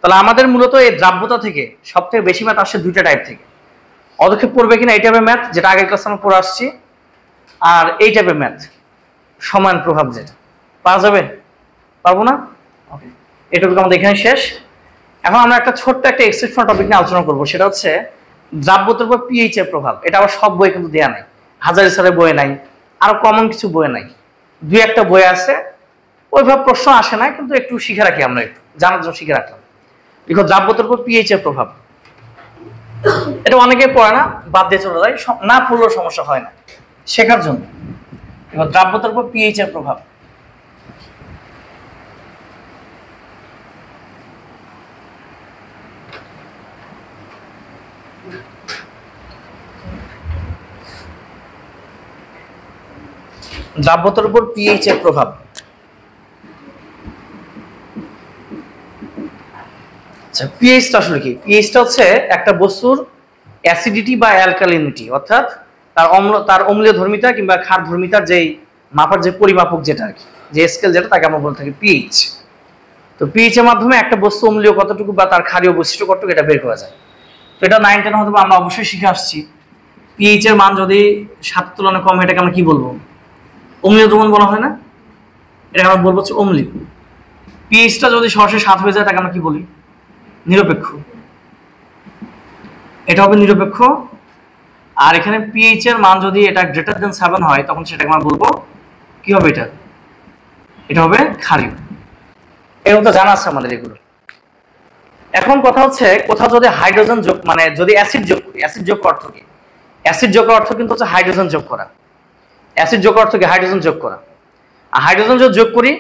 তাহলে আমাদের মূলত এই দ্রাব্যতা থেকে সব থেকে বেশি ম্যাথ আসছে দুইটা টাইপ থেকে। অদক্ষেপ পড়বে কিনা এই টাইপের ম্যাথ, যেটা আগের ক্লাসে আমরা পড়ে আসছি, আর এই টাইপের ম্যাথ সমান প্রভাব, যেটা পাওয়া যাবে। পারবো না? ওকে, এটুকু আমাদের এখানে শেষ। এখন আমরা একটা ছোট্ট একটা এক্সেপশনাল টপিক নিয়ে আলোচনা করবো, সেটা হচ্ছে দ্রাব্যতার উপর পিএইচ এর প্রভাব। এটা আবার সব বই কিন্তু দেয়া নাই, হাজারি স্যারের বইয়ে নাই, আরো কমন কিছু বই নাই, দুই একটা বই আছে, ওইভাবে প্রশ্ন আসে না, কিন্তু একটু শিখে রাখি আমরা, একটু জানার জন্য শিখে রাখলাম। দেখো দ্রাব্যতার উপর পিএইচ এর প্রভাব, এটা অনেকে পড়ে না, বাদ দিয়ে চলে যায়, না পড়লেও সমস্যা হয় না, শেখার জন্য। এবার দ্রাব্যতার উপর পিএইচ এর প্রভাব। দ্রাব্যতার উপর পিএইচ এর প্রভাব। আচ্ছা, পিএইচটা আসলে কি? পিএইচটা হচ্ছে একটা বস্তুর অ্যাসিডিটি বা অ্যালকালিনিটি, অর্থাৎ তার অম্লীয় ধর্মিতা কিংবা ক্ষার ধর্মিতার যেই মাপার যে পরিমাপক যেটা আর কি, যে স্কেল যেটা, তাকে আমরা বলে থাকি পিএইচ। তো পিএইচ এর মাধ্যমে একটা বস্তু অম্লীয় কতটুকু বা তার ক্ষারীয় বৈশিষ্ট্য কতটুকু এটা বের করা যায়। তো এটা 9, 10 হয়তো আমরা অবশ্যই শিখে আসছি। পিএইচ এর মান যদি 7 তুলনায় কম হয়, এটাকে আমরা কি বলবো? অম্লীয় দ্রবণ বলা হয় না? এটাকে আমরা বলবো হচ্ছে অম্লীয়। পিএইচটা যদি সরাসরি 7 হয়ে যায়, তাকে আমরা কি বলি? নিরপেক্ষ। এটা হবে নিরপেক্ষ। আর এখানে পিএইচ এর মান যদি এটা গ্রেটার দেন 7 হয়, তখন সেটাকে আমরা বলবো কি হবে? এটা হবে ক্ষারীয়। এর মতো জানা আছে আমাদের এগুলো। এখন কথা হচ্ছে, কোথাও যদি হাইড্রোজেন যোগ, মানে যদি অ্যাসিড যোগ করি, অ্যাসিড যোগ অর্থ কি? অ্যাসিড যোগ অর্থ কিন্তু হচ্ছে হাইড্রোজেন যোগ করা। অ্যাসিড যোগ অর্থ কি? হাইড্রোজেন যোগ করা। আর হাইড্রোজেন যদি যোগ করি,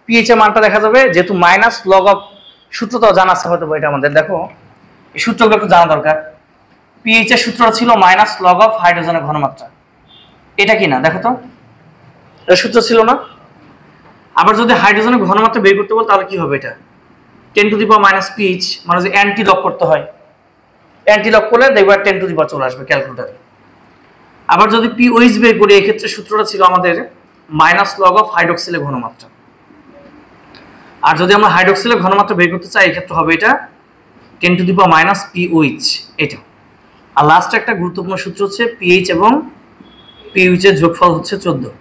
পিএইচ এর মানটা দেখা যাবে, যেহেতু মাইনাস লগ অফ, সূত্রটাও জানা আছে হয়তো এটা আমাদের, দেখো এই সূত্রগুলো একটু জানা দরকার। পিএইচ এর সূত্রটা ছিল মাইনাস লগ অফ হাইড্রোজেনের ঘনমাত্রা। এটা কি না? দেখো তো, এটা সূত্র ছিল না? আবার যদি হাইড্রোজেনের ঘনমাত্রা বের করতে বল, তাহলে কি হবে? এটা 10 to the power minus pH, মানে যে অ্যান্টি লক করতে হয়, অ্যান্টি লক করলে দেখবে 10 টু দি পাওয়ার চলে আসবে ক্যালকুলেটারে। আবার যদি পিওইচ বের করি, এক্ষেত্রে সূত্রটা ছিল আমাদের মাইনাস লগ অফ হাইড্রোক্সিলের ঘনমাত্রা। আর যদি আমরা হাইড্রোক্সিলের ঘনমাত্রা বের করতে চাই, এক্ষেত্রে হবে এটা 10 টু দি পাওয়ার মাইনাস পিওইচ, এটা। আর লাস্টে একটা গুরুত্বপূর্ণ সূত্র হচ্ছে পিএইচ এবং পিওইচ এর যোগফল হচ্ছে 14।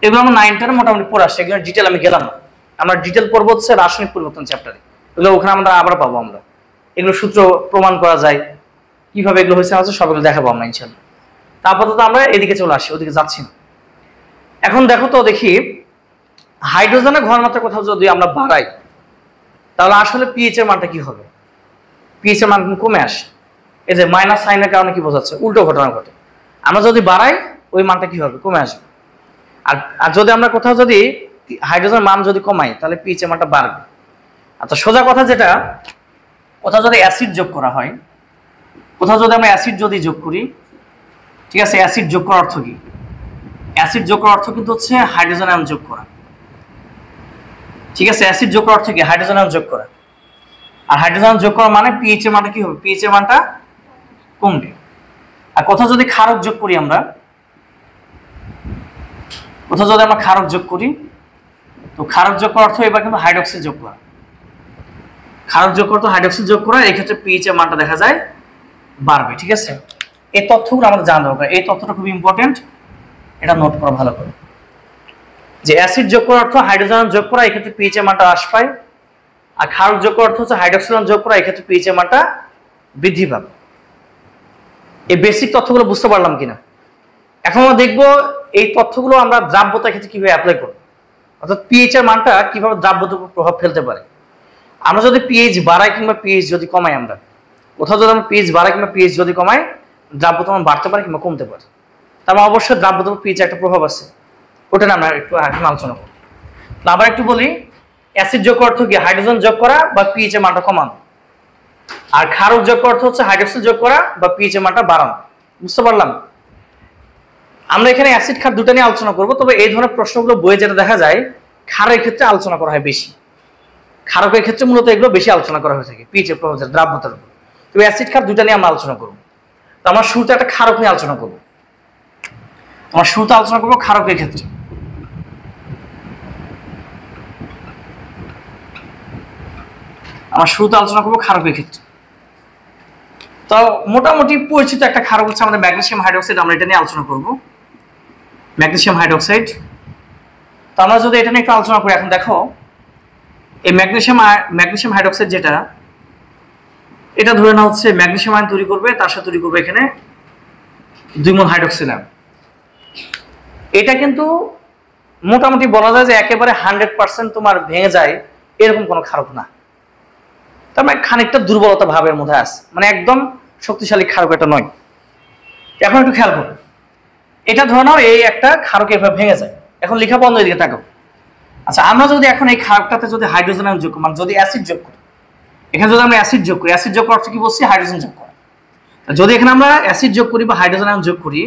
এগুলো আমরা 9টার মোটামুটি পড়ে আসছে, এগুলো ডিটেল আমি গেলাম না। আমরা ডিটেল পড়বো হচ্ছে রাসায়নিক পরিবর্তন চ্যাপ্টারে, এগুলো ওখানে আমরা আবার পাবো। আমরা এগুলো সূত্র প্রমাণ করা যায়, কিভাবে এগুলো হয়েছে আছে সবগুলো দেখাবো আমরা ইনশাআল্লাহ। আপাতত আমরা এদিকে চলে আসি, ওদিকে যাচ্ছি না। এখন দেখো তো, দেখি হাইড্রোজেনের ঘনমাত্রা কোথাও যদি আমরা বাড়াই, তাহলে আসলে পিএইচ এর মানটা কি হবে? পিএইচ এর মান কমে আসে। এই যে মাইনাস সাইনের কারণে কি বোঝাচ্ছে? উল্টো ঘটনা ঘটে। আমরা যদি বাড়াই, ওই মানটা কি হবে? কমে আসবে। আর যদি আমরা কোথাও যদি হাইড্রোজেন মান যদি কমাই, তাহলে পিএইচ এর মানটা বাড়বে। আচ্ছা, সোজা কথা যেটা, কোথাও যদি অ্যাসিড যোগ করা হয়, কোথাও যদি আমরা অ্যাসিড যদি যোগ করি, ঠিক আছে, অ্যাসিড যোগ করার অর্থ কি? অ্যাসিড যোগ করার অর্থ কিন্তু হচ্ছে হাইড্রোজেন আয়ন যোগ করা। ঠিক আছে, অ্যাসিড যোগ করার অর্থ কি? হাইড্রোজেন আয়ন যোগ করা। আর হাইড্রোজেন আয়ন যোগ করা মানে পিএইচ এর মানটা কি হবে? পিএইচ এর মানটা কমবে। আর কোথাও যদি ক্ষারক যোগ করি আমরা, কোথাও যদি আমরা ক্ষারক যোগ করি, তো ক্ষারক যোগ করার অর্থ এবার কিন্তু হাইড্রোক্সিল যোগ করা। ক্ষারক যোগ করতে হাইড্রোক্সিল যোগ করা, এই ক্ষেত্রে পিএইচ এর মানটা দেখা যায় বাড়বে। ঠিক আছে, এই তথ্যগুলো আমাদের জানা দরকার। এই তথ্যটা খুব ইম্পর্টেন্ট, এটা নোট করা ভালো করে, যে অ্যাসিড যোগ করার অর্থ হাইড্রোজেন যোগ করা, এই ক্ষেত্রে পিএইচ এর মানটা হ্রাস পায়। আর ক্ষারক যোগ করার অর্থ হচ্ছে হাইড্রোক্সিল যোগ করা, এই ক্ষেত্রে পিএইচ এর মানটা বৃদ্ধি পাবে। এই বেসিক তথ্যগুলো বুঝতে পারলাম কিনা? এখন আমরা দেখবো এই তথ্যগুলো আমরা দ্রাব্যতার ক্ষেত্রে কিভাবে অ্যাপ্লাই করব, অর্থাৎ পিএইচ এর মানটা কিভাবে দ্রাব্যতার উপর প্রভাব ফেলতে পারে। আমরা যদি পিএইচ বাড়াই কিংবা পিএইচ যদি কমাই, আমরা কোথাও যদি আমরা পিএইচ বাড়াই কিংবা পিএইচ যদি কমাই, দ্রাব্যতা মান বাড়তে পারে কিংবা কমতে পারে। তার মানে অবশ্যই দ্রাব্যতার উপর পিএইচ একটা প্রভাব আছে, ওটা না আমরা একটু এখন আলোচনা করব। আবার একটু বলি, অ্যাসিড যোগ অর্থ কি? হাইড্রোজেন যোগ করা বা পিএইচ এর মানটা কমানো। আর ক্ষারক যোগ অর্থ হচ্ছে হাইড্রোক্সিল যোগ করা বা পিএইচ এর মানটা বাড়ানো। বুঝতে পারলাম? আমরা এখানে অ্যাসিড ক্ষার দুটো নিয়ে আলোচনা করব, তবে এই ধরনের প্রশ্নগুলো বইয়ে যেটা দেখা যায়, ক্ষারের ক্ষেত্রে আলোচনা করা হয় বেশি। ক্ষারকের ক্ষেত্রে মূলত এগুলো বেশি আলোচনা করা হয়ে থাকে, পিএইচ এর প্রভাব দ্রাব্যতার উপর। তবে অ্যাসিড ক্ষার দুটো নিয়ে আমরা আলোচনা করব। তো আমরা শুরুতে একটা ক্ষারক নিয়ে আলোচনা করব। আমরা শুরুতে আলোচনা করব ক্ষারকের ক্ষেত্রে। আমরা শুরুতে আলোচনা করব ক্ষারকের ক্ষেত্রে। তো মোটামুটি পরিচিত একটা ক্ষারক হচ্ছে আমাদের ম্যাগনেসিয়াম হাইড্রোক্সাইড। আমরা এটা নিয়ে আলোচনা করব, ম্যাগনেসিয়াম হাইড্রোক্সাইড। তো আমরা যদি এটা নিয়ে একটু আলোচনা করি, এখন দেখো এই ম্যাগনেসিয়াম হাইড্রোক্সাইড যেটা, এটা ধরে নেওয়া হচ্ছে ম্যাগনেসিয়াম আয়ন তৈরি করবে, তার সাথে তৈরি করবে এখানে 2 মোল হাইড্রোক্সিল আয়ন। এটা কিন্তু মোটামুটি বলা যায় যে একেবারে 100% তোমার ভেঙে যায় এরকম কোনো ক্ষারক না, তার মানে খানিকটা দুর্বলতা ভাবের মধ্যে আছে, মানে একদম শক্তিশালী ক্ষারক এটা নয়। এখন একটু খেয়াল করো, এটা ধরে নাও এই একটা ক্ষারক এভাবে ভেঙে যায়, এখন লেখা বন্ধ এদিকে তাকাও। আচ্ছা, আমরা যদি এখন এই ক্ষারকটাতে যদি হাইড্রোজেন আয়ন যোগ করি, মানে যদি অ্যাসিড যোগ করি, এখানে যদি আমরা অ্যাসিড যোগ করি, অ্যাসিড যোগ করার অর্থ কি বলছি? হাইড্রোজেন যোগ করা। যদি এখানে আমরা অ্যাসিড যোগ করি বা হাইড্রোজেন আয়ন যোগ করি,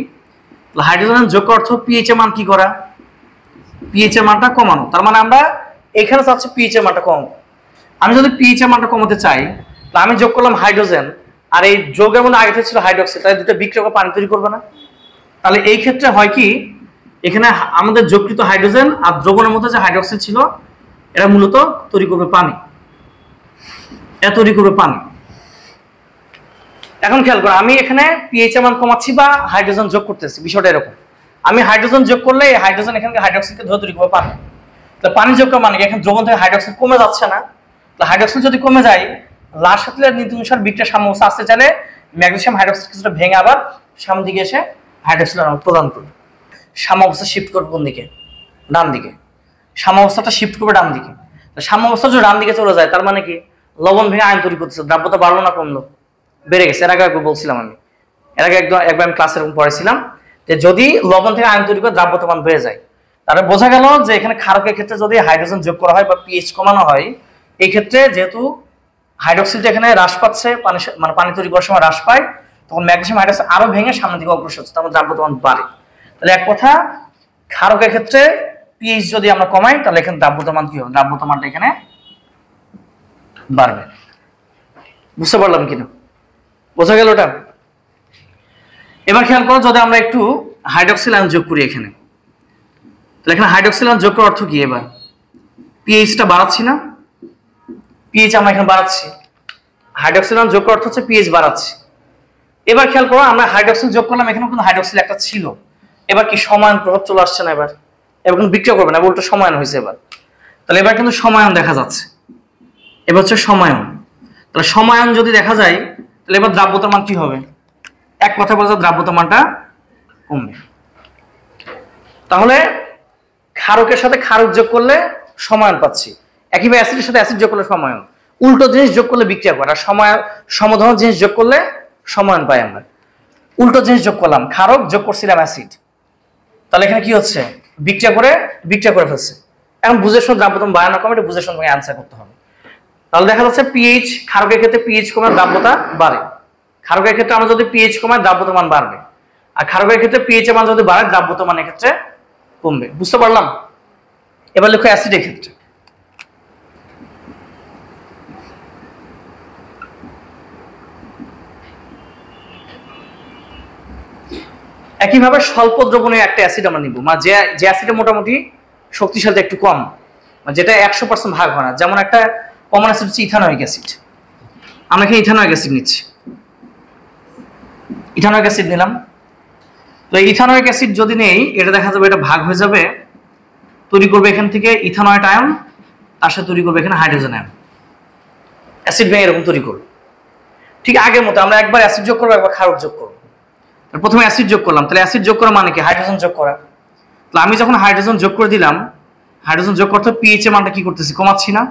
তাহলে হাইড্রোজেন আয়ন যোগ করার অর্থ পিএইচ এর মান কি করা? পিএইচ এর মানটা কমানো। তার মানে আমরা এখানে চাচ্ছি পিএইচ এর মানটা কমাবো। আমি যদি পিএইচ এর মানটা কমাতে চাই, তাহলে আমি যোগ করলাম হাইড্রোজেন, আর এই যোগের মধ্যে আগে ছিল হাইড্রোক্সাইড, তাহলে দুটো বিক্রিয়া করে পানি তৈরি করবে না? তাহলে এই ক্ষেত্রে হয় কি, এখানে আমাদের যোগকৃত হাইড্রোজেন আর দ্রবণের মধ্যে যে হাইড্রোক্সাইড ছিল এরা মূলত তৈরি করবে পানি, এটা তৈরি করবে পানি। এখন খেয়াল করো, আমি এখানে পিএইচ এর মান কমাচ্ছি বা হাইড্রোজেন যোগ করতেছি, বিষয়টা এরকম। আমি হাইড্রোজেন যোগ করলে এই হাইড্রোজেন এখানকার হাইড্রোক্সাইডকে ধরে তৈরি করবে পানি। তাহলে পানি যোগ করা মানে কি, এখন দ্রবণ থেকে হাইড্রোক্সাইড কমে যাচ্ছে না? তাহলে হাইড্রোক্সাইড যদি কমে যায়, লাল সাথে নীতি অনুসার বিক্রিয়ার সাম্যাবস্থা আসতে চাইলে ম্যাগনেসিয়াম হাইড্রোক্সাইড কিছুটা ভেঙে আবার সামনের দিকে এসে হাইড্রোক্সাইড প্রদান করবে। সাম্যাবস্থা শিফট করবে কোন দিকে? ডান দিকে। সাম্যাবস্থাটা শিফট করবে ডান দিকে। সাম্যাবস্থা যদি ডান দিকে চলে যায়, তার মানে কি লবণ ভেঙে আয়ন তৈরি করতেছে, দ্রাব্যতা বাড়লো না কমলো? বেড়ে গেছে। এর আগে একবার বলছিলাম আমি, এর আগে একবার আমি ক্লাসে এরকম পড়েছিলাম যে যদি লবণ থেকে আয়ন তৈরি করে দ্রাব্যতা মান বেড়ে যায়, তাহলে বোঝা গেল যে এখানে ক্ষারকের ক্ষেত্রে যদি হাইড্রোজেন যোগ করা হয় বা পিএইচ কমানো হয়, এই ক্ষেত্রে যেহেতু হাইড্রোক্সাইড এখানে হ্রাস পাচ্ছে, মানে পানি তৈরি করার সময় হ্রাস পায়, তখন ম্যাগনেসিয়াম হাইড্রোক্সাইড আরো ভেঙে সামনের দিকে অগ্রসর হচ্ছে, তখন দ্রাব্যতা মান বাড়ে। তাহলে এক কথা, ক্ষারকের ক্ষেত্রে পিএইচ যদি আমরা কমাই, তাহলে এখানে দ্রাব্যতা মান কি হবে? দ্রাব্যতা মানটা এখানে বাড়বে। বুঝতে পারলাম কিনা? বোঝা গেল ওটা? এবার খেয়াল করো, যদি আমরা একটু হাইড্রোক্সিল আয়ন যোগ করি এখানে, তাহলে এখানে হাইড্রোক্সিল আয়ন যোগ করার অর্থ কি? এবার পিএইচটা বাড়াচ্ছি না? পিএইচ আমরা এখানে বাড়াচ্ছি, হাইড্রোক্সিল আয়ন যোগ করার অর্থ হচ্ছে পিএইচ বাড়াচ্ছি। এবার খেয়াল করো, আমরা হাইড্রোক্সিল যোগ করলাম, এখানে কিন্তু হাইড্রোক্সিল একটা ছিল, এবার কি সমায়ন প্রভাব চলে আসছে না? এবার কিন্তু বিক্রিয়া করবে না, উল্টো সমায়ন হয়েছে এবার। তাহলে এবার কিন্তু সমায়ন দেখা যাচ্ছে, এবার হচ্ছে সমায়ন। তাহলে সমায়ন যদি দেখা যায়, তাহলে এবার দ্রাব্যতার মান কি হবে? এক কথা বলা যায়, দ্রাব্যতার মানটা কমবে। তাহলে ক্ষারকের সাথে ক্ষারক যোগ করলে সমায়ন পাচ্ছি, একইভাবে অ্যাসিডের সাথে অ্যাসিড যোগ করলে সমায়ন, উল্টো জিনিস যোগ করলে বিক্রিয়া করে, আর সমধর্মী জিনিস যোগ করলে সমায়ন পাই আমরা। উল্টো জিনিস যোগ করলাম, ক্ষারক যোগ করছিলাম অ্যাসিড, তাহলে এখানে কি হচ্ছে? বিক্রিয়া করে ফেলছে। এখন বুঝে শুনে দ্রাব্যতা বাড়ে না কমে, এটা বুঝে শুনে অ্যান্সার করতে হবে। তাহলে দেখা যাচ্ছে পিএইচ, ক্ষারকের ক্ষেত্রে পিএইচ কমে দ্রাব্যতা বাড়ে, ক্ষারকের ক্ষেত্রে আমরা যদি পিএইচ কমাই দ্রাব্যতা মান বাড়বে, আর ক্ষারকের ক্ষেত্রে পিএইচ এর মান যদি বাড়ে দ্রাব্যতা মানের ক্ষেত্রে কমবে। বুঝতে পারলাম? এবার লিখো অ্যাসিডের ক্ষেত্রে। একইভাবে স্বল্প দ্রবণীয় একটা অ্যাসিড আমরা নিব, মানে যে অ্যাসিডে মোটামুটি শক্তিশালীটা একটু কম, মানে যেটা 100% ভাগ হয় না। যেমন একটা কমন অ্যাসিড হচ্ছে ইথানোয়িক অ্যাসিড, আমরা এখানে ইথানোয়িক অ্যাসিড নিচ্ছি, ইথানোয়িক অ্যাসিড নিলাম। তো ইথানোয়িক অ্যাসিড যদি নেই, এটা দেখা যাবে এটা ভাগ হয়ে যাবে, তৈরি করবে এখান থেকে ইথানয়েট আয়ন, তার সাথে তৈরি করবে এখানে হাইড্রোজেন আয়ন, অ্যাসিড ভেঙে এরকম তৈরি করবে। ঠিক আগের মতো আমরা একবার অ্যাসিড যোগ করবো, একবার ক্ষারক যোগ করবো। প্রথমে অ্যাসিড যোগ করলাম, তাহলে অ্যাসিড যোগ করা মানে কি? হাইড্রোজেন যোগ করা। তাহলে আমি যখন হাইড্রোজেন যোগ করে দিলাম, হাইড্রোজেন যোগ করতে পিএইচ এর মানটা কি করতেছি? কমাচ্ছি না?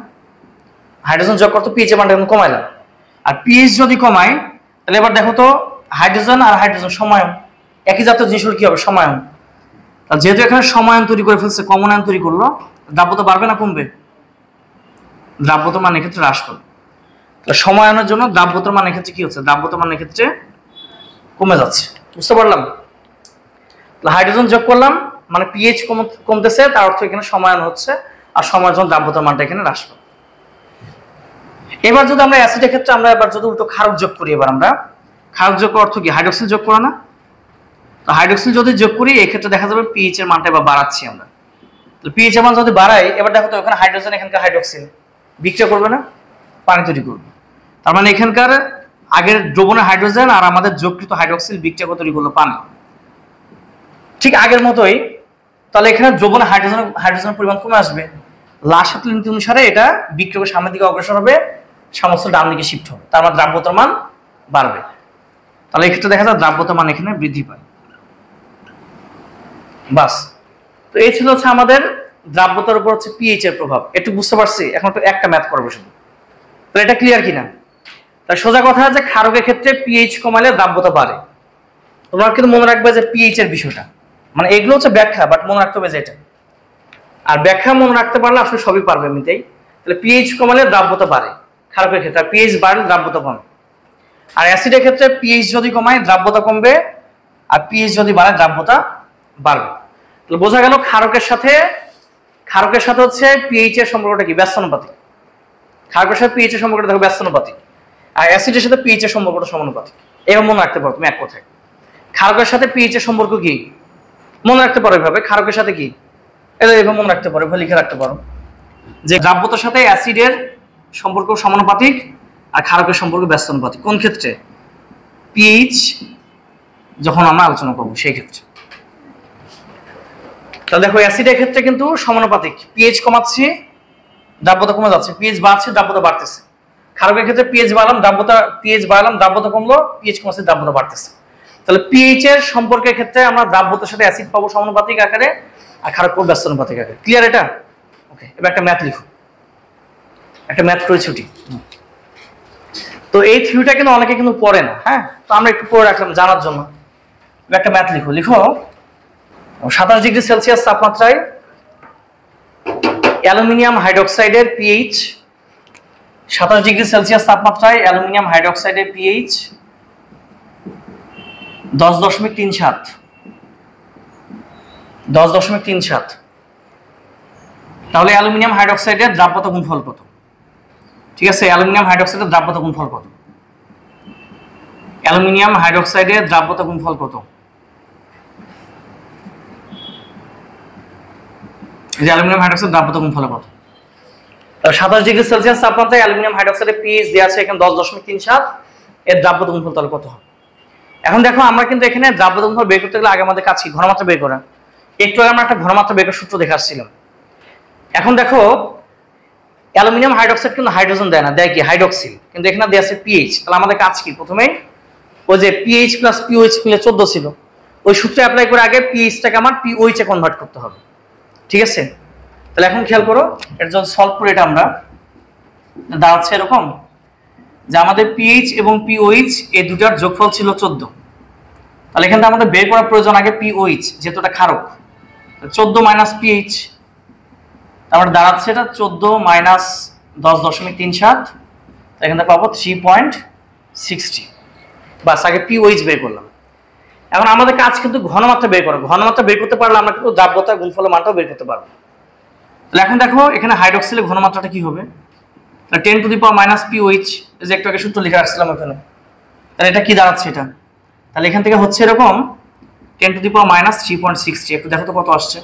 হাইড্রোজেন যোগ করতে পিএইচ এর মানটা এখন কমাইলাম, আর পিএইচ যদি কমাই, তাহলে এবার দেখো তো হাইড্রোজেন আর হাইড্রোজেন সমায়ন, একই জাতীয় জিনিসগুলো কি হবে? সমায়ন। যেহেতু এখানে সমায়ন তৈরি করে ফেলছে, কমন আয়ন তৈরি করলো, দ্রাব্যতা বাড়বে না কমবে? দ্রাব্যতা মান এক্ষেত্রে হ্রাস পাবে। সমায়নের জন্য দ্রাব্যতার মান এক্ষেত্রে কি হচ্ছে? দ্রাব্যতার মান এক্ষেত্রে কমে যাচ্ছে। বুঝতে পারলাম? হাইড্রোজেন যোগ করলাম মানে পিএইচ কমতেছে, তার অর্থ এখানে সমায়ন হচ্ছে, আর সমায়নের জন্য দ্রাব্যতার মানটা এখানে হ্রাস পাবে। এবার যদি আমরা অ্যাসিডের ক্ষেত্রে আমরা এবার যদি উল্টো ক্ষারক যোগ করি, এবার আমরা ক্ষারক যোগ অর্থ কি? হাইড্রোক্সিল যোগ করা না? তো হাইড্রোক্সিল যদি যোগ করি, এই ক্ষেত্রে দেখা যাবে পিএইচ এর মানটা এবার বাড়াচ্ছি আমরা। তো পিএইচ এর মান যদি বাড়াই, এবার দেখো তো এখানে হাইড্রোজেন, এখানকার হাইড্রোক্সিল বিক্রিয়া করবে না, পানি তৈরি করবে। তার মানে এখানকার আগের দ্রবণের হাইড্রোজেন আর আমাদের যোগকৃত হাইড্রোক্সিল বিক্রিয়া করে তৈরি করলো পানি, ঠিক আগের মতোই। তাহলে এখানে দ্রবণে হাইড্রোজেনের পরিমাণ কমে আসবে, লাসাতের নীতি অনুসারে এটা বিক্রিয়া করে সামনের দিকে অগ্রসর হবে, সমস্ত ডান দিকে শিফট হবে, তার মানে দ্রাব্যতার মান বাড়বে। তাহলে এক্ষেত্রে দেখা যায় দ্রাব্যতার মান এখানে বৃদ্ধি পায়। বাস এই ছিল হচ্ছে আমাদের দ্রাব্যতার উপর হচ্ছে পিএইচ এর প্রভাব। একটু বুঝতে পারছি, এখন একটু একটা ম্যাথ করবো শুধু। তো এটা ক্লিয়ার কিনা? তাই সোজা কথা যে ক্ষারকের ক্ষেত্রে পিএইচ কমালে দ্রাব্যতা বাড়ে। তোমরা কিন্তু মনে রাখবে যে পিএইচ এর বিষয়টা, মানে এগুলো হচ্ছে ব্যাখ্যা, বাট মনে রাখতে হবে যে এটা। আর ব্যাখ্যা মনে রাখতে পারলে আসলে সবই পারবে এমনিতেই। তাহলে পিএইচ কমালে দ্রাব্যতা বাড়ে ক্ষারকের ক্ষেত্রে, পিএইচ বাড়লে দ্রাব্যতা কমে। আর অ্যাসিডের ক্ষেত্রে পিএইচ যদি কমায় দ্রাব্যতা কমবে, আর পিএইচ যদি বাড়ে দ্রাব্যতা বাড়বে। তাহলে বোঝা গেল ক্ষারকের সাথে হচ্ছে পিএইচ এর সম্পর্কটা কি? ব্যস্তানুপাতিক। ক্ষারকের সাথে পিএইচ এর সম্পর্কটা দেখো ব্যস্তানুপাতিক, আর অ্যাসিডের সাথে পিএইচ এর সম্পর্কটা সমানুপাতিক। এভাবে মনে রাখতে পারো তুমি এক কথায়। ক্ষারকের সাথে পিএইচ এর সম্পর্ক কি মনে রাখতে পারো এভাবে, ক্ষারকের সাথে কি এটা এভাবে মনে রাখতে পারো, এভাবে লিখে রাখতে পারো যে দ্রাব্যতার সাথে অ্যাসিডের সম্পর্ক সমানুপাতিক আর ক্ষারকের সম্পর্ক ব্যস্তানুপাতিক। কোন ক্ষেত্রে? পিএইচ যখন আমরা আলোচনা করবো সেই ক্ষেত্রে। তাহলে দেখো অ্যাসিডের ক্ষেত্রে কিন্তু সমানুপাতিক, পিএইচ কমাচ্ছি দ্রাব্যতা কমে যাচ্ছে, পিএইচ বাড়ছে দ্রাব্যতা বাড়তেছে। ক্ষারকের ক্ষেত্রে পিএইচ বাড়লাম দ্রাব্যতা কমলো, পিএইচ কমাচ্ছে দ্রাব্যতা বাড়তেছে। তাহলে পিএইচ এর সম্পর্কের ক্ষেত্রে আমরা দ্রাব্যতার সাথে অ্যাসিড পাবো সমানুপাতিক আকারে, আর ক্ষারক পাবো ব্যস্তানুপাতিক আকারে। ক্লিয়ার এটা? ওকে, এবার একটা ম্যাথ লিখো, একটা ম্যাথ করে ছুটি। তো এই থিওরিটা কিন্তু অনেকে কিন্তু পড়ে না, হ্যাঁ, তো আমরা একটু পড়ে রাখলাম জানার জন্য। একটা ম্যাথ লিখো 27 ডিগ্রি সেলসিয়াস তাপমাত্রায় অ্যালুমিনিয়াম হাইড্রোক্সাইডের পিএইচ, 27 ডিগ্রি সেলসিয়াস তাপমাত্রায় অ্যালুমিনিয়াম হাইড্রোক্সাইডের পিএইচ 10.37, 10.37। তাহলে অ্যালুমিনিয়াম হাইড্রোক্সাইডের দ্রাব্যতা গুণফল কত? ঠিক আছে, অ্যালুমিনিয়াম হাইড্রোক্সাইডের দ্রাব্যতা গুণফল কত? অ্যালুমিনিয়াম হাইড্রোক্সাইডের দ্রাব্যতা গুণফল কত? যে অ্যালুমিনিয়াম হাইড্রোক্সাইড দ্রাব্যতা গুণফল কত? 27 ডিগ্রি সেলসিয়াস তাপমাত্রায় অ্যালুমিনিয়াম হাইড্রোক্সাইডের পিএইচ দেওয়া আছে এখানে 10.37, এর দ্রাব্যতা গুণফল তাহলে কত হবে? এখন দেখো আমরা কিন্তু এখানে দ্রাব্যতা গুণফল বের করতে গেলে আগে আমাদের কাছে ঘনমাত্রা বের করা। একটু আগে আমরা একটা ঘনমাত্রা বের করার সূত্র দেখাচ্ছিলাম। এখন দেখো অ্যালুমিনিয়াম হাইড্রোক্সাইড কিন্তু হাইড্রোজেন দেয় না, দেয় কি? হাইড্রোক্সিল। কিন্তু এখানে দেওয়া আছে পিএইচ। তাহলে আমাদের কাজ কি? প্রথমে ওই যে পিএইচ প্লাস পিওএইচ মিলে 14 ছিল, ওই সূত্রে অ্যাপ্লাই করে আগে পিএইচটাকে আমার পিওএইচ এ কনভার্ট করতে হবে। ঠিক আছে, তাহলে এখন খেয়াল করো, এর জন্য সলভ করে এটা আমরা দাঁড়াচ্ছে এরকম যে আমাদের পিএইচ এবং পিওএইচ এই দুটার যোগফল ছিল 14। তাহলে এখানে আমাদের বের করার প্রয়োজন আগে পিওএইচ, যেহেতু এটা ক্ষারক। 14 মাইনাস পিএইচ, তারপরে দাঁড়াচ্ছে এটা 14 মাইনাস 10.37, এখানে পাবো 3.60। বাস, আগে পিওএইচ বের করলাম। এখন আমাদের কাজ কিন্তু ঘনমাত্রা বের করা। ঘনমাত্রা বের করতে পারলে আমরা কিন্তু দ্রাব্যতা গুণফলের মানটাও বের করতে পারবো। তাহলে এখন দেখো এখানে হাইড্রোক্সিলের ঘনমাত্রাটা কি হবে? 10 to the power minus pOH, যে একটু আগে সূত্র লিখে রাখছিলাম ওখানে। তাহলে এটা কি দাঁড়াচ্ছে এটা? তাহলে এখান থেকে হচ্ছে এরকম 10 টু দি পাওয়ার মাইনাস 3.60। একটু দেখো তো কত আসছে।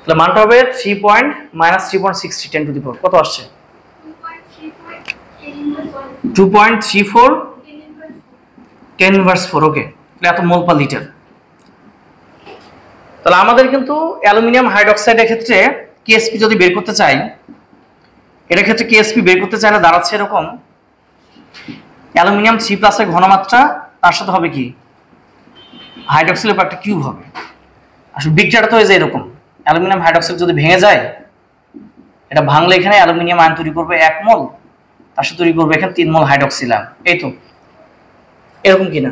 তাহলে মানটা হবে 3.60 10 টু দি পাওয়ার কত আসছে? 2.34 10 ইনভার্স 4। ওকে, তাহলে এত মোল পার লিটার। তাহলে আমাদের কিন্তু অ্যালুমিনিয়াম হাইড্রোক্সাইডের ক্ষেত্রে কেএসপি যদি বের করতে চাই, এর ক্ষেত্রে কেএসপি বের করতে চাইলে দাঁড়াচ্ছে এরকম, অ্যালুমিনিয়াম 3+ এর ঘনমাত্রা তার সাথে হবে কি? হাইড্রোক্সিলের উপর একটা কিউব হবে। আসলে বিক্রিয়াটা তো এই যে এরকম, অ্যালুমিনিয়াম হাইড্রোক্সাইড যদি ভেঙে যায়, এটা ভাঙলে এখানে অ্যালুমিনিয়াম আয়ন তৈরি করবে 1 মোল, তার সাথে তৈরি করবে এখানে 3 মোল হাইড্রোক্সিল আয়ন। এই তো এরকম কিনা?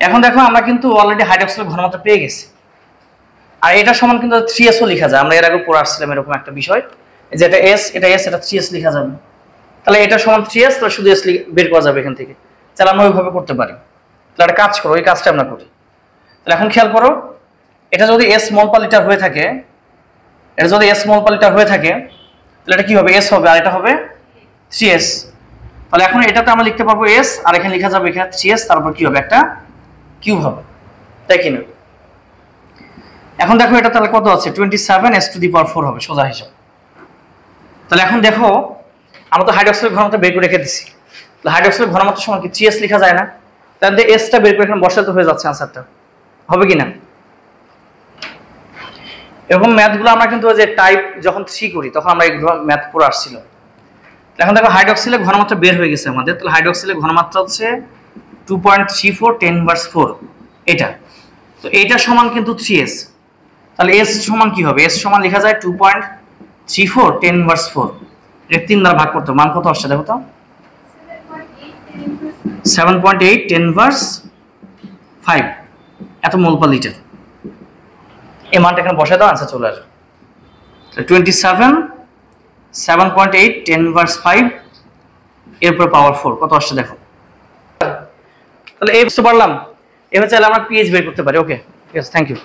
এখন দেখো আমরা কিন্তু অলরেডি হাইড্রোক্সিলের ঘনমাত্রা পেয়ে গেছি, আর এটা সমান কিন্তু 3s ও লেখা যায়। আমরা এর আগে পড়ে আসছিলাম এরকম একটা বিষয়, যে এটা s, এটা 3s লেখা যাবে। তাহলে এটা সমান 3s, তাহলে শুধু s বের করা যাবে এখান থেকে। তাহলে আমরা ওইভাবে করতে পারি। তাহলে একটা কাজ করো, ওই কাজটা আমরা করি। তাহলে এখন খেয়াল করো, এটা যদি s মোল পার লিটার হয়ে থাকে, তাহলে এটা কি হবে? s হবে, আর এটা হবে 3s। তাহলে এখন এটাতে আমরা লিখতে পারবো s, আর এখানে লেখা যাবে এখানে 3s, তারপর কি হবে? একটা কিউব হবে, তাই কি না? এখন দেখো এটা তাহলে কত আছে? 27s টু দি পাওয়ার 4 হবে সোজা হিসাব। তাহলে এখন দেখো আমরা তো হাইড্রোক্সাইডের ঘনমাত্রা বের করে রেখে দিছি। তাহলে হাইড্রোক্সাইডের ঘনমাত্রা সমান কি 3s লেখা যায় না? তাহলে এসটা বের করে এখানে বসাতে হয়ে যাচ্ছে, আনসারটা হবে কি না? এরকম ম্যাথগুলো আমরা কিন্তু ওই যে টাইপ যখন 3 করি তখন আমরা এইগুলো ম্যাথ পড়ে আসছিল। এখন দেখো হাইড্রোক্সিলের ঘনমাত্রা বের হয়ে গেছে আমাদের। তাহলে হাইড্রোক্সিলের ঘনমাত্রা হচ্ছে 2.34 10 ইনভার্স 4। এটা। তো এইটা সমান কিন্তু 3s, তাহলে s সমান কি হবে? s সমান লেখা যায় 2.34 10 ইনভার্স 4, এর 3 দ্বারা ভাগ করতে মান কত আসছে দেখো তো, 7.8 10 ইনভার্স 5 এত মোল পার লিটার। এই মানটা এখানে বসায় দাও, আনসার চলে আসবে। 27 7.8 10 ইনভার্স 5 এরপর পাওয়ার 4 কত আসছে দেখো। তাহলে এই বুঝতে পারলাম, এবার চাইলে আমরা পিএইচ বের করতে পারি। ওকে, ঠিক আছে, থ্যাংক ইউ।